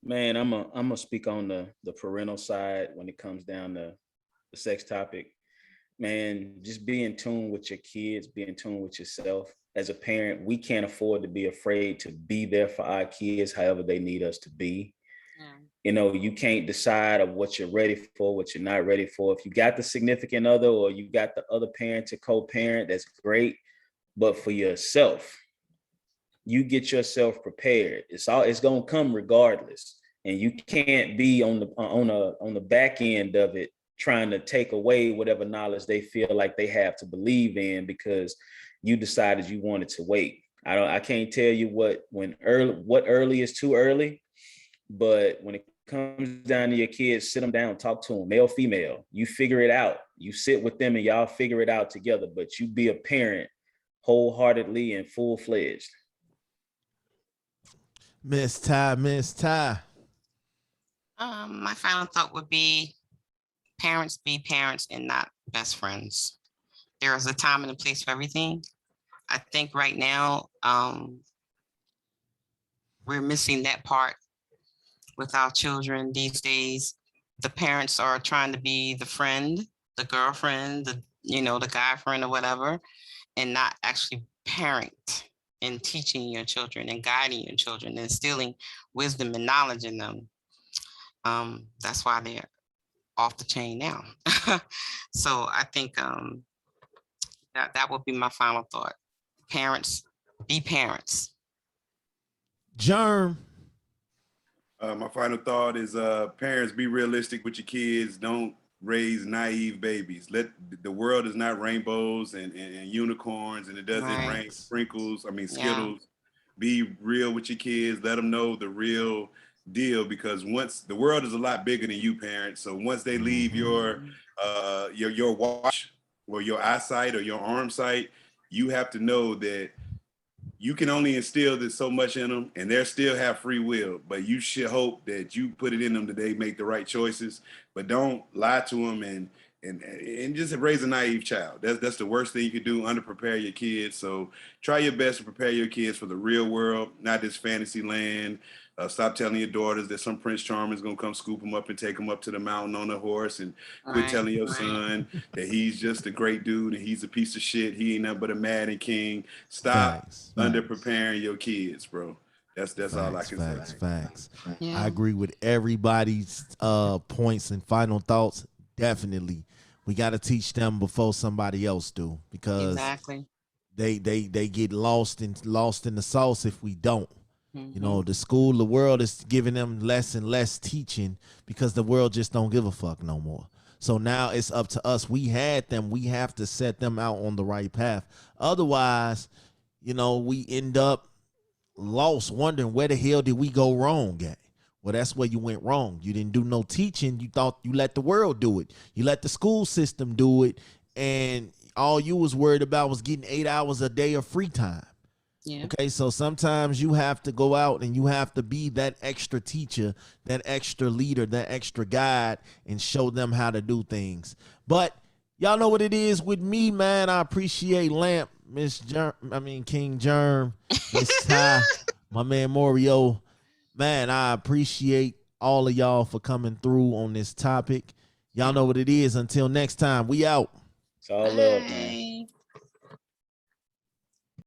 Man, I'm gonna speak on the parental side when it comes down to the sex topic. Man, just be in tune with your kids, be in tune with yourself. As a parent, we can't afford to be afraid to be there for our kids however they need us to be. You can't decide of what you're ready for, what you're not ready for. If you got the significant other or you got the other parent to co-parent, that's great. But for yourself, you get yourself prepared. It's gonna come regardless. And you can't be on the back end of it trying to take away whatever knowledge they feel like they have to believe in because you decided you wanted to wait. I can't tell you what early is too early, but when it comes down to your kids, sit them down, talk to them, male, female. You figure it out. You sit with them and y'all figure it out together, but you be a parent wholeheartedly and full-fledged. Ms.Ty. My final thought would be parents be parents and not best friends. There is a time and a place for everything. I think right now we're missing that part with our children these days. The parents are trying to be the friend, the girlfriend, the guy friend or whatever, and not actually parent and teaching your children and guiding your children and instilling wisdom and knowledge in them. That's why they're off the chain now. So I think that would be my final thought. Parents, be parents. Jerm. My final thought is parents, be realistic with your kids. Don't raise naive babies. The world is not rainbows and unicorns, and it doesn't rain sprinkles. Skittles. Yeah. Be real with your kids. Let them know the real deal, because once the world is a lot bigger than you, parents. So once they leave your watch or your eyesight or your arm sight, you have to know that you can only instill this so much in them, and they still have free will, but you should hope that you put it in them that they make the right choices. But don't lie to them and just raise a naive child. That's the worst thing you could do, underprepare your kids. So try your best to prepare your kids for the real world, not this fantasy land. Stop telling your daughters that some Prince Charming is going to come scoop them up and take them up to the mountain on a horse, and quit telling your son that he's just a great dude and he's a piece of shit. He ain't nothing but a Madden king. Stop under-preparing your kids, bro. That's all I can say. Facts. Yeah. I agree with everybody's points and final thoughts. Definitely. We got to teach them before somebody else do, because they get lost in the sauce if we don't. The world is giving them less and less teaching because the world just don't give a fuck no more. So now it's up to us. We had them. We have to set them out on the right path. Otherwise, we end up lost, wondering where the hell did we go wrong at? Well, that's where you went wrong. You didn't do no teaching. You thought you let the world do it. You let the school system do it. And all you was worried about was getting 8 hours a day of free time. Yeah. Okay, so sometimes you have to go out and you have to be that extra teacher, that extra leader, that extra guide, and show them how to do things. But y'all know what it is with me, man. I appreciate Lamp, King Jerm, Ms.Ty, my man Moreo. Man, I appreciate all of y'all for coming through on this topic. Y'all know what it is. Until next time, we out. It's all love, man.